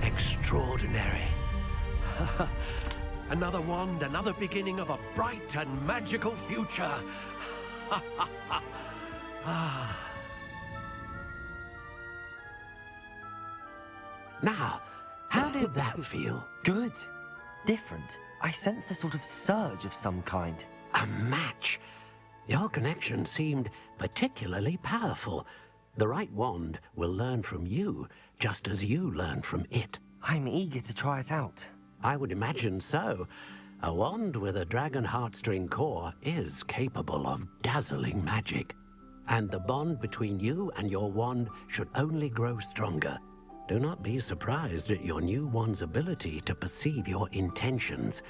Extraordinary. Another wand, another beginning of a bright and magical future. Now, how did that feel?
Good. Different. I sensed a sort of surge of some kind.
A match. Your connection seemed particularly powerful. The right wand will learn from you, just as you learn from it.
I'm eager to try it out.
I would imagine so. A wand with a dragon heartstring core is capable of dazzling magic. And the bond between you and your wand should only grow stronger. Do not be surprised at your new wand's ability to perceive your intentions,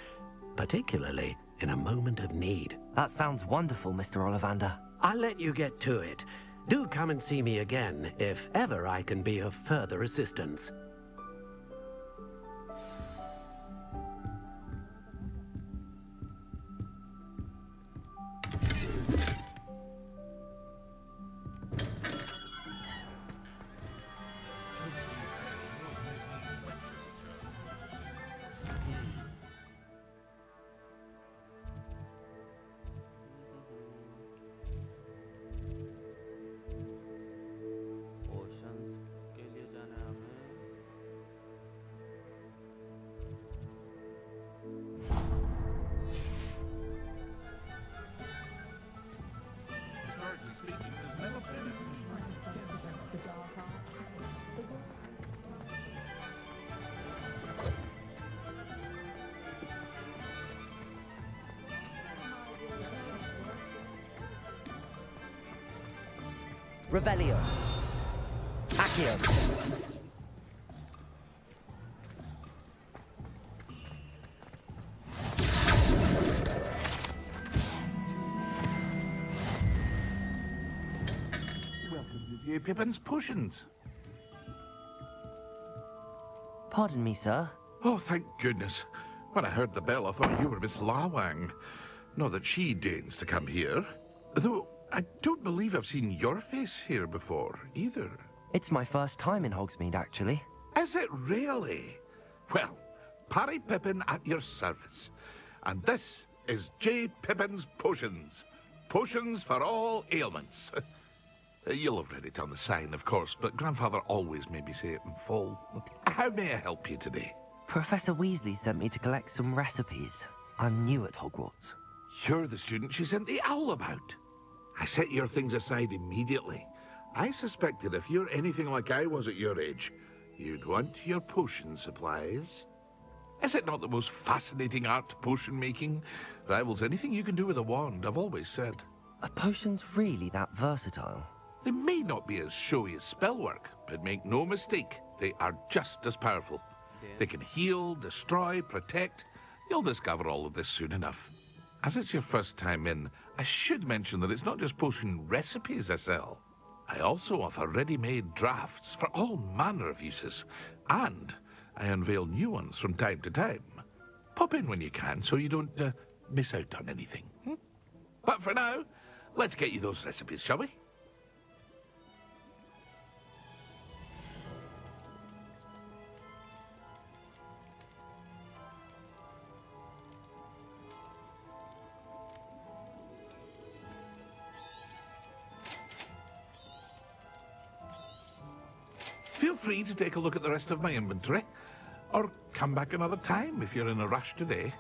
particularly in a moment of need.
That sounds wonderful, Mr. Ollivander.
I'll let you get to it. Do come and see me again if ever I can be of further assistance.
Revelio. Accio.
Welcome to J. Pippin's Potions.
Pardon me, sir.
Oh, thank goodness. When I heard the bell, I thought you were Miss Lawang. Not that she deigns to come here. Though, I don't believe I've seen your face here before, either.
It's my first time in Hogsmeade, actually.
Is it really? Well, Parry Pippin at your service. And this is J. Pippin's Potions. Potions for all ailments. You'll have read it on the sign, of course, but Grandfather always made me say it in full. How may I help you today?
Professor Weasley sent me to collect some recipes. I'm new at Hogwarts.
You're the student she sent the owl about. I set your things aside immediately. I suspected if you're anything like I was at your age, you'd want your potion supplies. Is it not the most fascinating art, potion making? Rivals anything you can do with a wand, I've always said.
Are potions really that versatile?
They may not be as showy as spellwork, but make no mistake, they are just as powerful. They can heal, destroy, protect. You'll discover all of this soon enough. As it's your first time in, I should mention that it's not just potion recipes I sell. I also offer ready-made drafts for all manner of uses, and I unveil new ones from time to time. Pop in when you can so you don't miss out on anything. But for now, let's get you those recipes, shall we? Feel free to take a look at the rest of my inventory, or come back another time if you're in a rush today.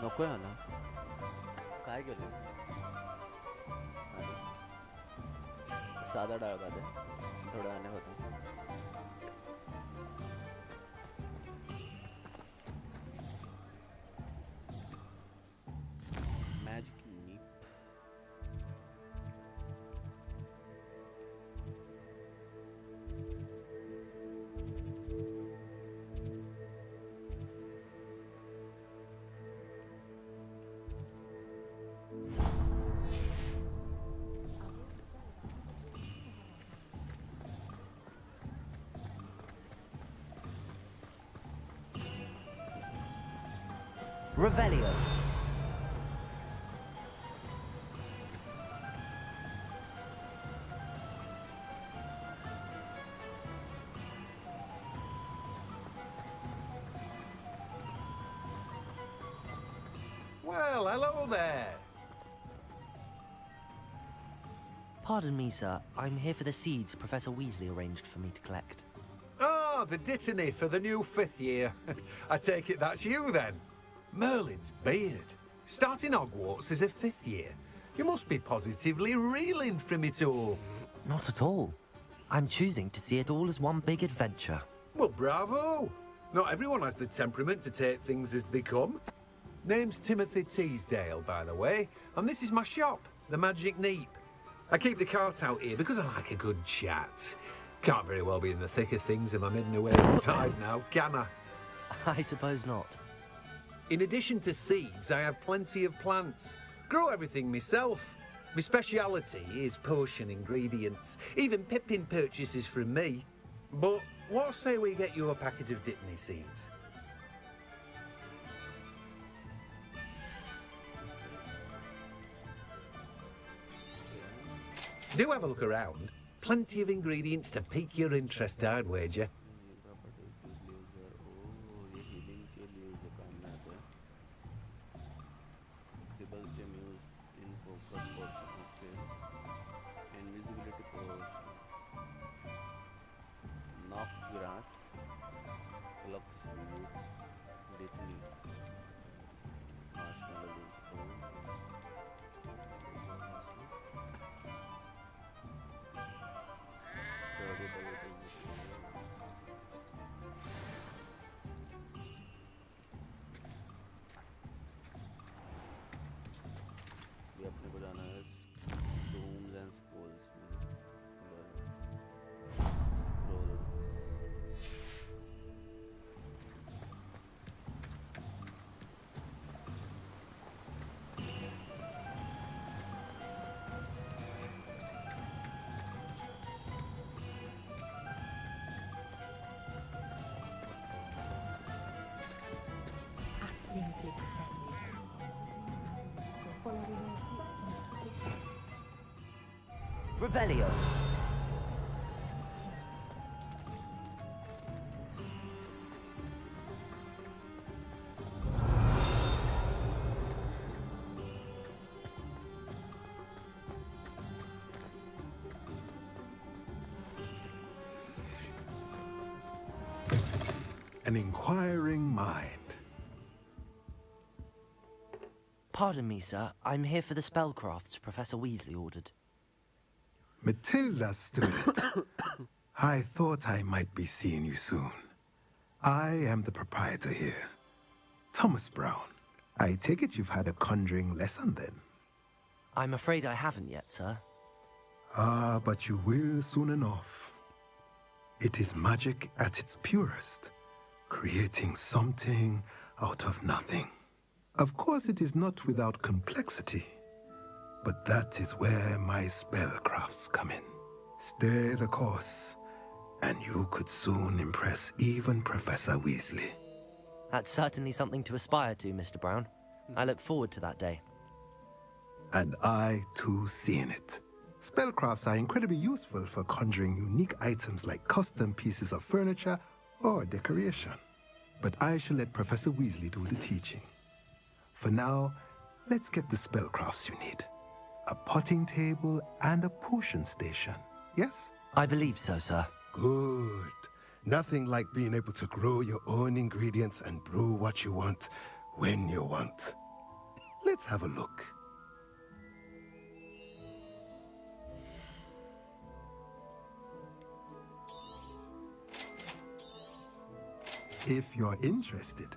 नको आहे ना काय केलं साधा डाळ भात आहे थोडा आणि होता मॅजिक नीप
Revelio.
Well, hello there.
Pardon me, sir. I'm here for the seeds Professor Weasley arranged for me to collect.
Oh, the dittany for the new 5th year. I take it that's you then. Merlin's beard. Starting Hogwarts as a 5th year. You must be positively reeling from it all.
Not at all. I'm choosing to see it all as one big adventure.
Well, bravo. Not everyone has the temperament to take things as they come. Name's Timothy Teasdale, by the way, and this is my shop, the Magic Neep. I keep the cart out here because I like a good chat. Can't very well be in the thick of things if I'm heading away inside now, can I?
I suppose not.
In addition to seeds, I have plenty of plants. Grow everything myself. My speciality is potion ingredients. Even Pippin purchases from me. But what say we get you a packet of dittany seeds? Do have a look around. Plenty of ingredients to pique your interest, I'd wager.
Revelio.
An inquiring mind.
Pardon me, sir. I'm here for the spellcrafts Professor Weasley ordered.
Matilda, student. I thought I might be seeing you soon. I am the proprietor here. Thomas Brown. I take it you've had a conjuring lesson then?
I'm afraid I haven't yet, sir.
Ah, but you will soon enough. It is magic at its purest, creating something out of nothing. Of course, it is not without complexity. But that is where my spellcrafts come in. Stay the course, and you could soon impress even Professor Weasley.
That's certainly something to aspire to, Mr. Brown. I look forward to that day.
And I, too, seeing it. Spellcrafts are incredibly useful for conjuring unique items like custom pieces of furniture or decoration. But I shall let Professor Weasley do the teaching. For now, let's get the spellcrafts you need. A potting table and a potion station, yes?
I believe so, sir.
Good. Nothing like being able to grow your own ingredients and brew what you want when you want. Let's have a look. If you're interested,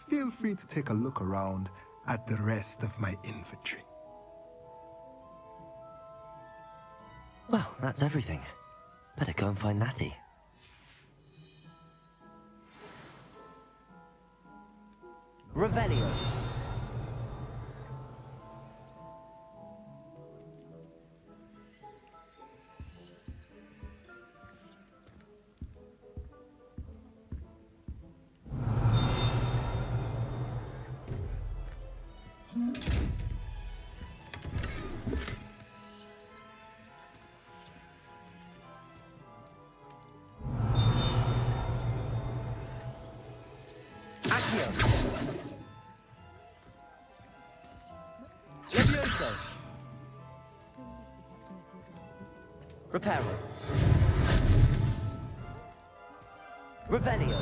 feel free to take a look around at the rest of my inventory.
Well, that's everything. Better go and find Natty. Revelio. Levioso. Reparo. Revelio.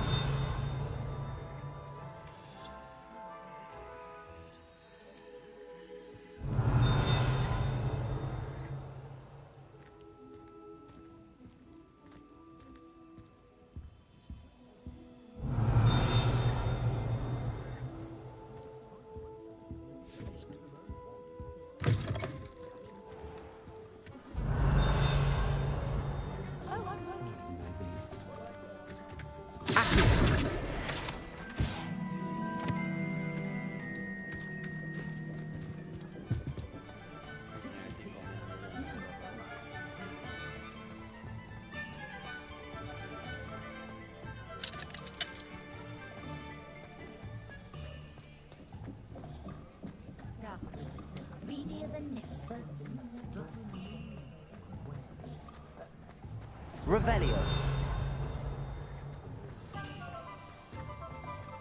Revelio.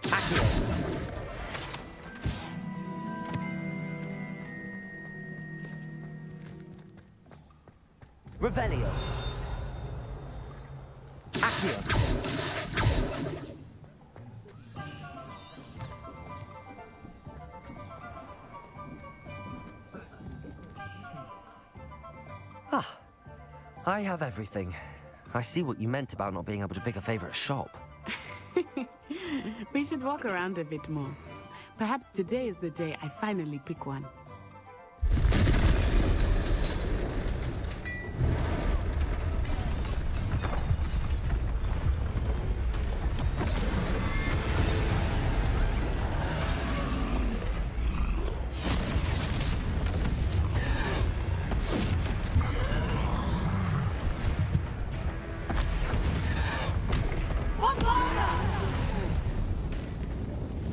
Accio. Revelio. Accio. Ah, I have everything. I see what you meant about not being able to pick a favorite shop.
We should walk around a bit more. Perhaps today is the day I finally pick one.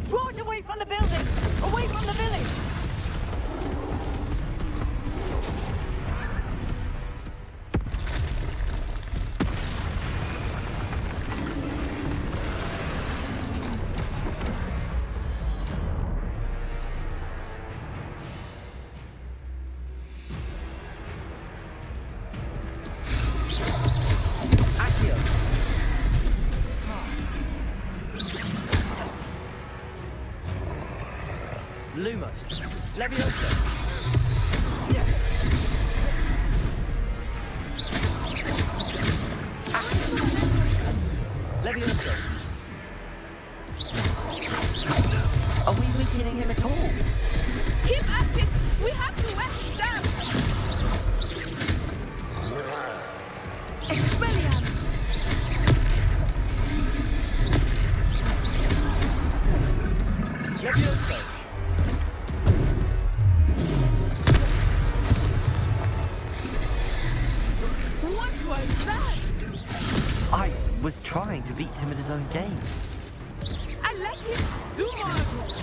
Draw it away from the building! Away from the village!
Lumos. Levioso. Levioso. Are we weakening him at all?
Keep at it! We have to wet him down! Expelliarmus!
Levioso.
What was that?
I was trying to beat him at his own game.
I let him do more of it.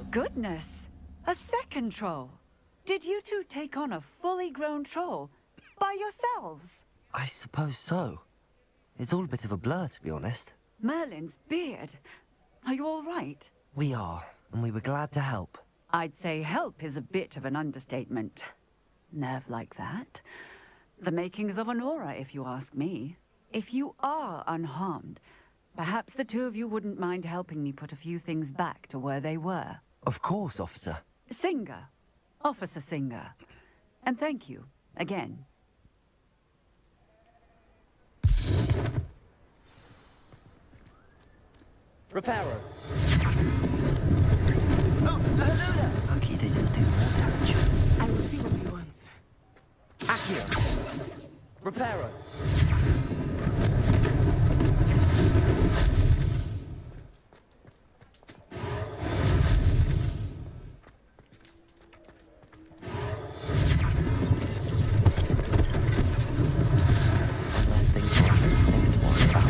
Goodness! A second troll! Did you two take on a fully grown troll by yourselves?
I suppose so. It's all a bit of a blur, to be honest.
Merlin's beard. Are you all right?
We are, and we were glad to help.
I'd say help is a bit of an understatement. Nerve like that. The makings of an aura, if you ask me. If you are unharmed, perhaps the two of you wouldn't mind helping me put a few things back to where they were.
Of course, officer.
Singer. Officer Singer. And thank you, again.
Reparo.
Oh, hello there.
Lucky they didn't do more damage.
I will see what he wants.
Accio. Reparo. Unless they don't have anything to worry about.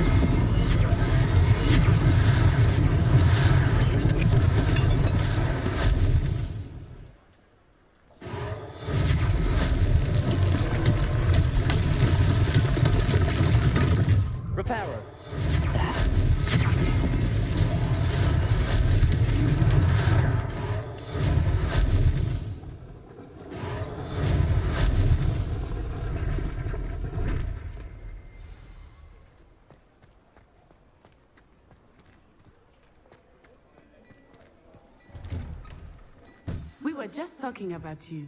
Reparo.
We were just talking about you.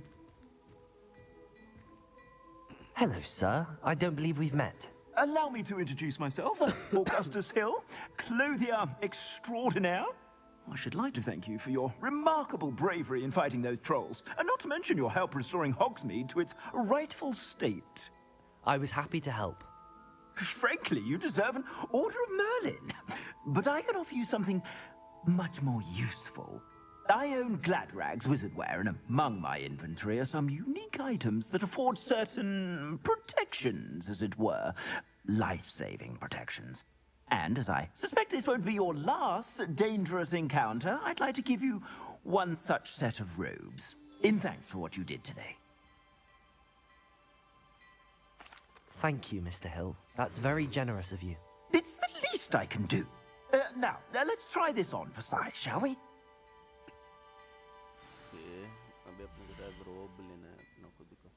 Hello, sir. I don't believe we've met.
Allow me to introduce myself, Augustus Hill, clothier extraordinaire. I should like to thank you for your remarkable bravery in fighting those trolls, and not to mention your help restoring Hogsmeade to its rightful state.
I was happy to help.
Frankly, you deserve an Order of Merlin. But I can offer you something much more useful. I own Gladrag's wizardware, and among my inventory are some unique items that afford certain protections, as it were. Life-saving protections. And as I suspect this won't be your last dangerous encounter, I'd like to give you one such set of robes, in thanks for what you did today.
Thank you, Mr. Hill. That's very generous of you.
It's the least I can do. Now, let's try this on for size, shall we?
अभी अपने को शायद रोब लेना है अपना खुद को.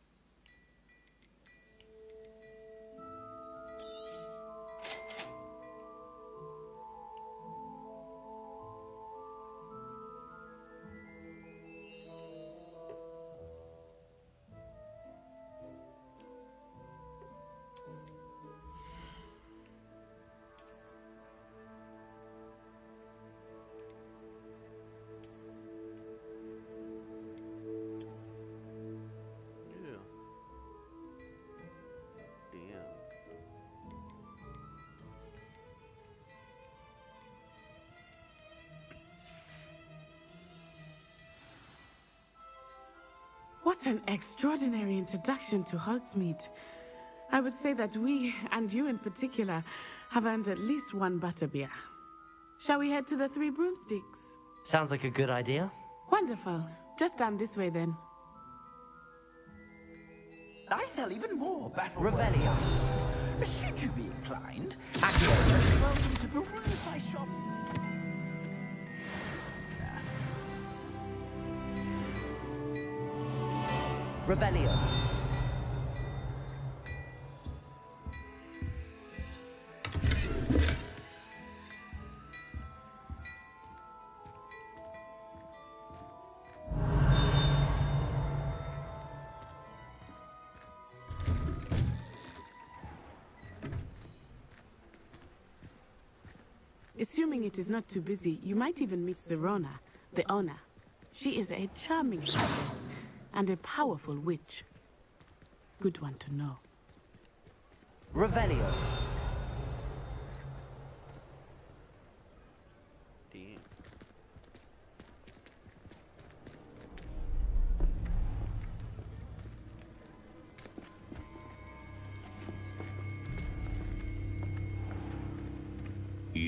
What an extraordinary introduction to Hogsmeade. I would say that we, and you in particular, have earned at least one butterbeer. Shall we head to the Three Broomsticks?
Sounds like a good idea.
Wonderful. Just down this way then.
I sell even more battle
Revelio.
Should you be inclined,
Accio.
welcome to peruse my shop.
Revelio.
Assuming it is not too busy, you might even meet Zerona, the owner. She is a charming princess and a powerful witch. Good one to know.
Revelio.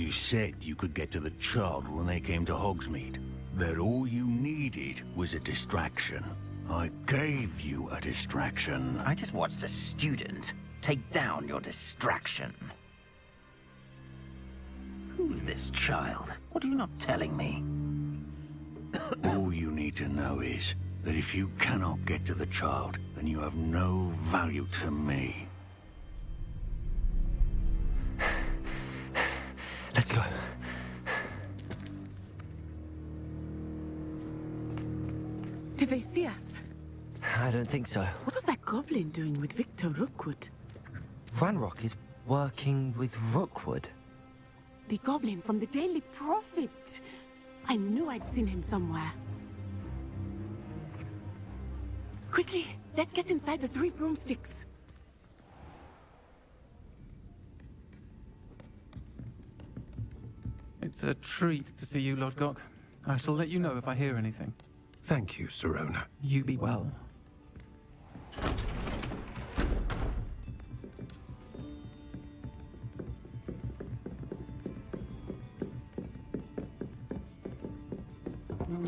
You said you could get to the child when they came to Hogsmeade. That all you needed was a distraction. I gave you a distraction.
I just watched a student take down your distraction. Who's this child? What are you not telling me?
All you need to know is that if you cannot get to the child, then you have no value to me.
Let's go.
Did they see us?
I don't think so.
What was that goblin doing with Victor Rookwood?
Ranrock is working with Rookwood.
The goblin from the Daily Prophet. I knew I'd seen him somewhere. Quickly, let's get inside the 3 broomsticks.
It's a treat to see you, Lodgok. I shall let you know if I hear anything.
Thank you, Sirona.
You be well.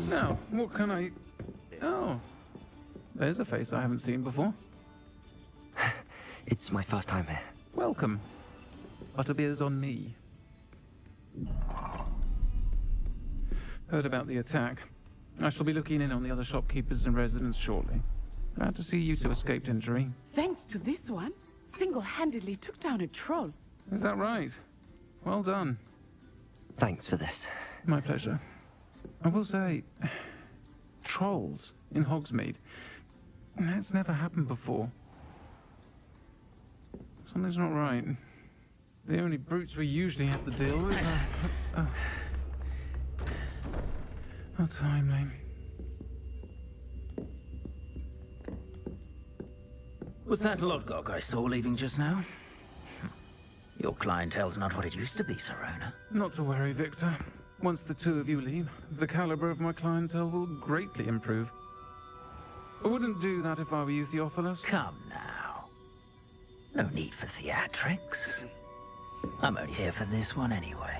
Now, what can I... Oh, there's a face I haven't seen before.
It's my first time here.
Welcome. Butterbeer's on me. Heard about the attack. I shall be looking in on the other shopkeepers and residents shortly. Glad to see you two escaped injury.
Thanks to this one, single-handedly took down a troll.
Is that right? Well done.
Thanks for this.
My pleasure. I will say, trolls in Hogsmeade. That's never happened before. Something's not right. The only brutes we usually have to deal with are... How timely.
Was that Lodgok I saw leaving just now? Your clientele's not what it used to be, Sirona.
Not to worry, Victor. Once the two of you leave, the caliber of my clientele will greatly improve. I wouldn't do that if I were you, Theophilus.
Come now. No need for theatrics. I'm only here for this one anyway.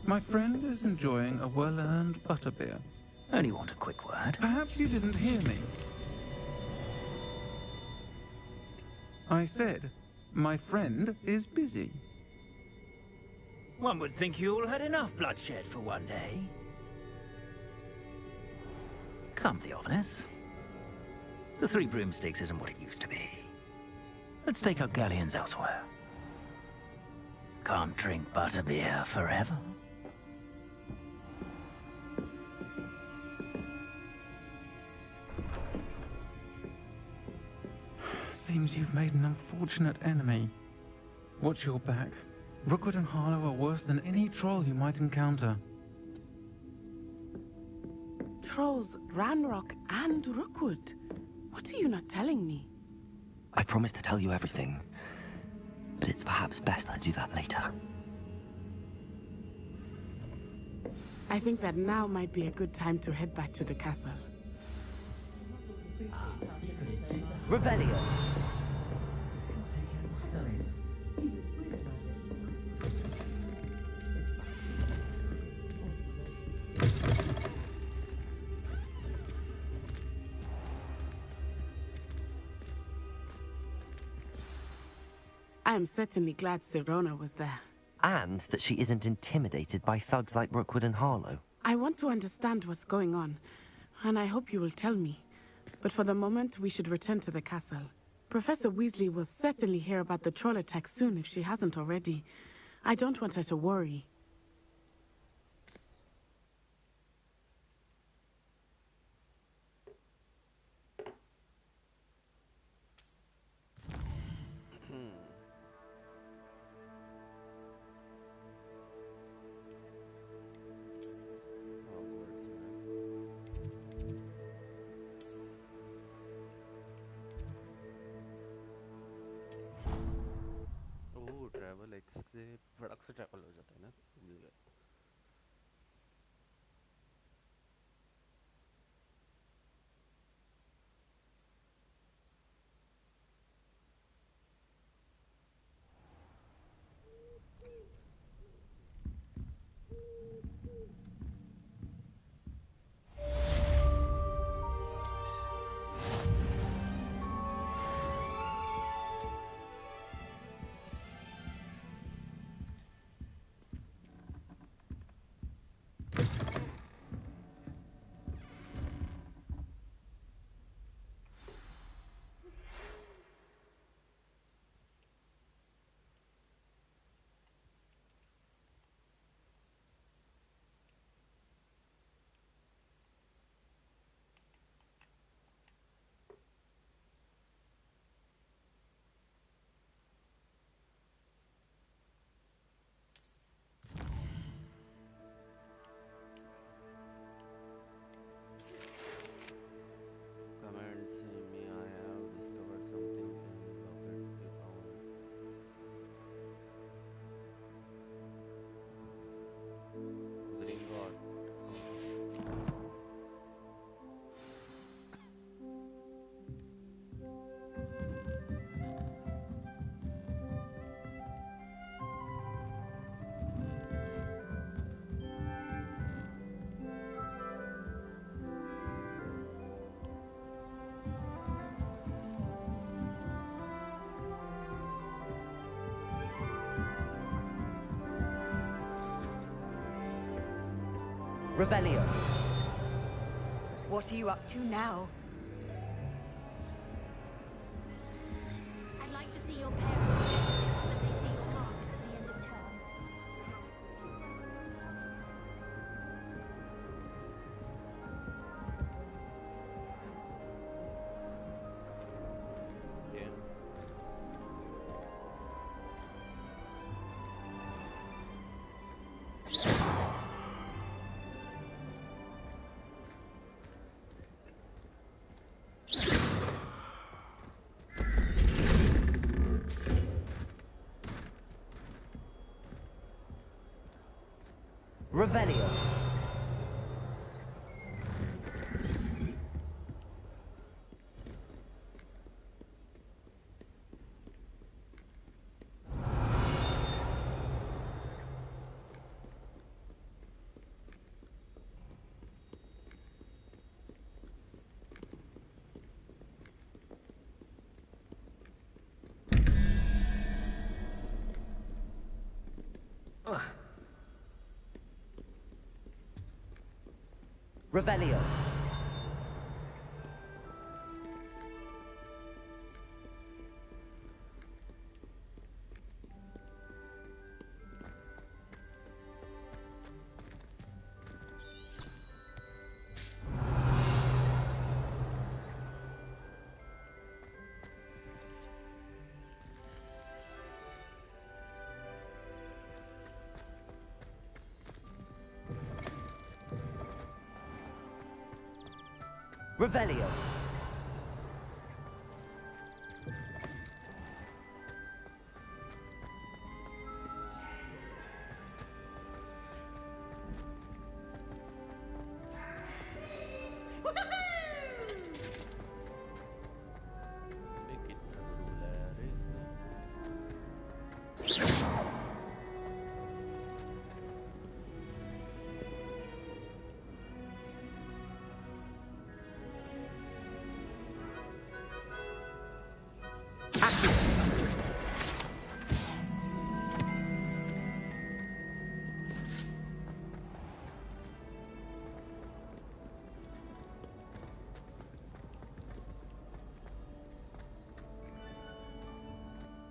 My friend is enjoying a well-earned butterbeer.
Only want a quick word.
Perhaps you didn't hear me. I said, my friend is busy.
One would think you all had enough bloodshed for one day. Come, Theophilus. The 3 broomsticks isn't what it used to be. Let's take our galleons elsewhere. Can't drink butterbeer forever.
Seems you've made an unfortunate enemy. Watch your back. Rookwood and Harlow are worse than any troll you might encounter.
Trolls, Ranrock, and Rookwood. What are you not telling me?
I promised to tell you everything, but it's perhaps best I do that later.
I think that now might be a good time to head back to the castle.
Revelio.
I am certainly glad Sirona was there.
And that she isn't intimidated by thugs like Rookwood and Harlow.
I want to understand what's going on, and I hope you will tell me. But for the moment, we should return to the castle. Professor Weasley will certainly hear about the troll attack soon if she hasn't already. I don't want her to worry.
Travel x से फटक से travel हो जाता है ना
Revelio. What are you up to now?
I'd like to see your parents so that they see your marks at the end of term.
Revelio. Revelio. Revelio.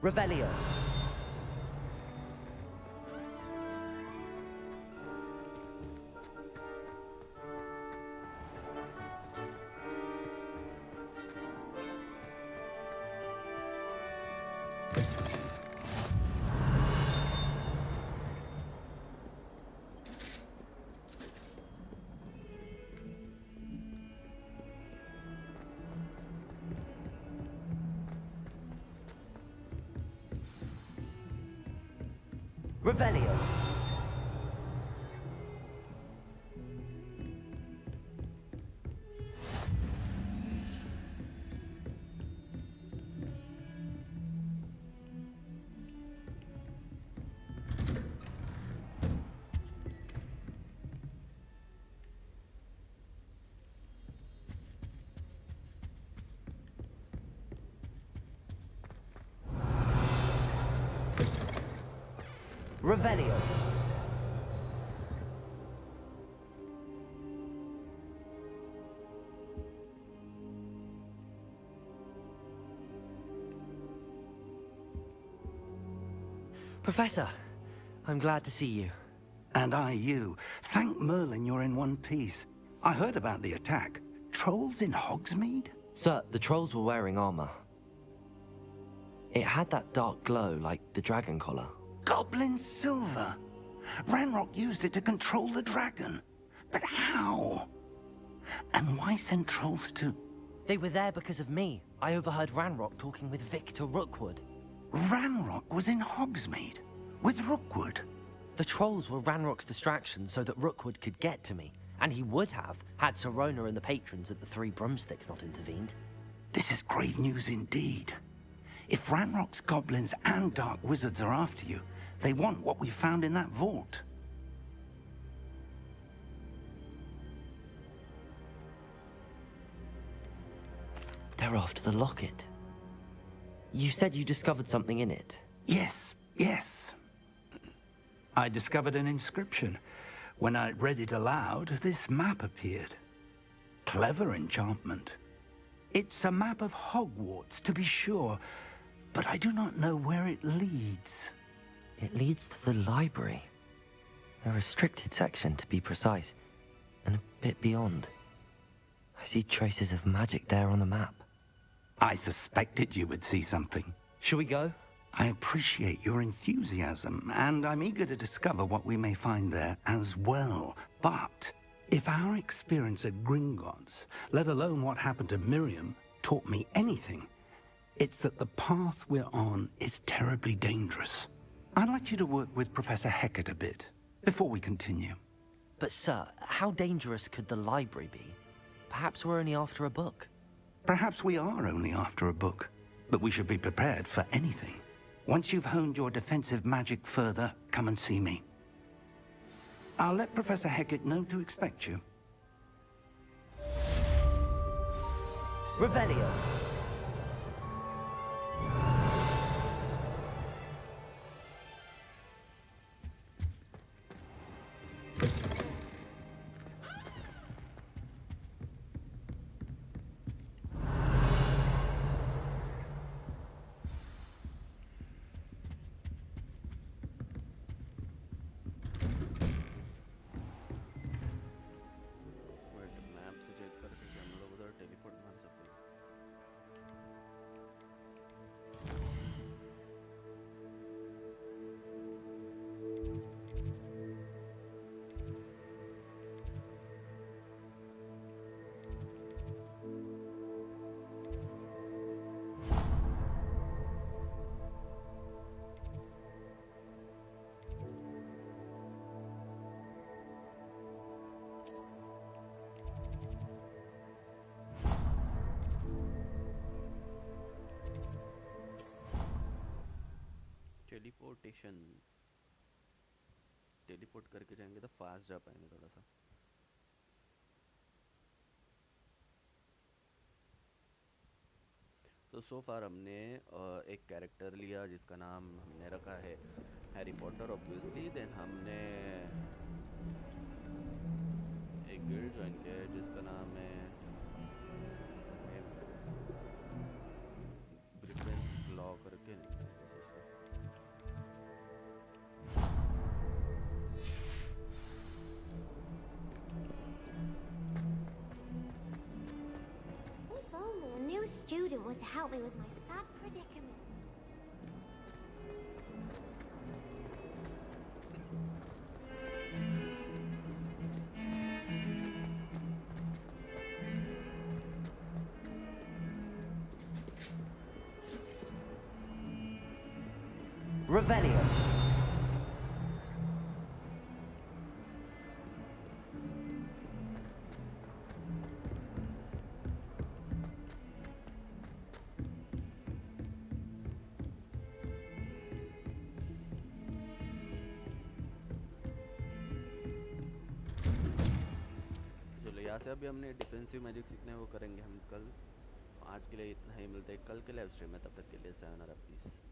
Revelio. Revelio. Revelio.
Professor, I'm glad to see you.
And I you. Thank Merlin you're in one piece. I heard about the attack. Trolls in Hogsmeade?
Sir, the trolls were wearing armor. It had that dark glow like the dragon collar.
Goblin silver. Ranrock used it to control the dragon. But how? And why send trolls too?
They were there because of me. I overheard Ranrock talking with Victor Rookwood.
Ranrock was in Hogsmeade? With Rookwood?
The trolls were Ranrock's distraction so that Rookwood could get to me. And he would have, had Sirona and the patrons at the Three Broomsticks not intervened.
This is grave news indeed. If Ranrock's goblins and dark wizards are after you, they want what we found in that vault.
They're after the locket. You said you discovered something in it.
Yes, yes. I discovered an inscription. When I read it aloud, this map appeared. Clever enchantment. It's a map of Hogwarts, to be sure, but I do not know where it leads.
It leads to the library. A restricted section, to be precise, and a bit beyond. I see traces of magic there on the map.
I suspected you would see something.
Shall we go?
I appreciate your enthusiasm, and I'm eager to discover what we may find there as well. But if our experience at Gringotts, let alone what happened to Miriam, taught me anything, it's that the path we're on is terribly dangerous. I'd like you to work with Professor Hecat a bit before we continue.
But sir, how dangerous could the library be? Perhaps we're only after a book.
Perhaps we are only after a book, but we should be prepared for anything. Once you've honed your defensive magic further, come and see me. I'll let Professor Hecat know to expect you.
Revelio. Teleport करके जाएंगे तो fast जा पाएंगे थोड़ा सा. तो सो फार हमने एक कैरेक्टर लिया जिसका नाम हमने रखा है हैरी पॉटर ऑब्वियसली. देन हमने एक गिल्ड ज्वाइन किया है जिसका नाम है ग्रिफिन्स क्लॉ करके.
Student want to help me with my sad predicament.
Revelio. से अभी हमने डिफेंसिव मैजिक सीखना है वो करेंगे हम कल. आज के लिए इतना ही, मिलते हैं कल के लाइव स्ट्रीम में. तब तक के लिए sayonara प्लीज.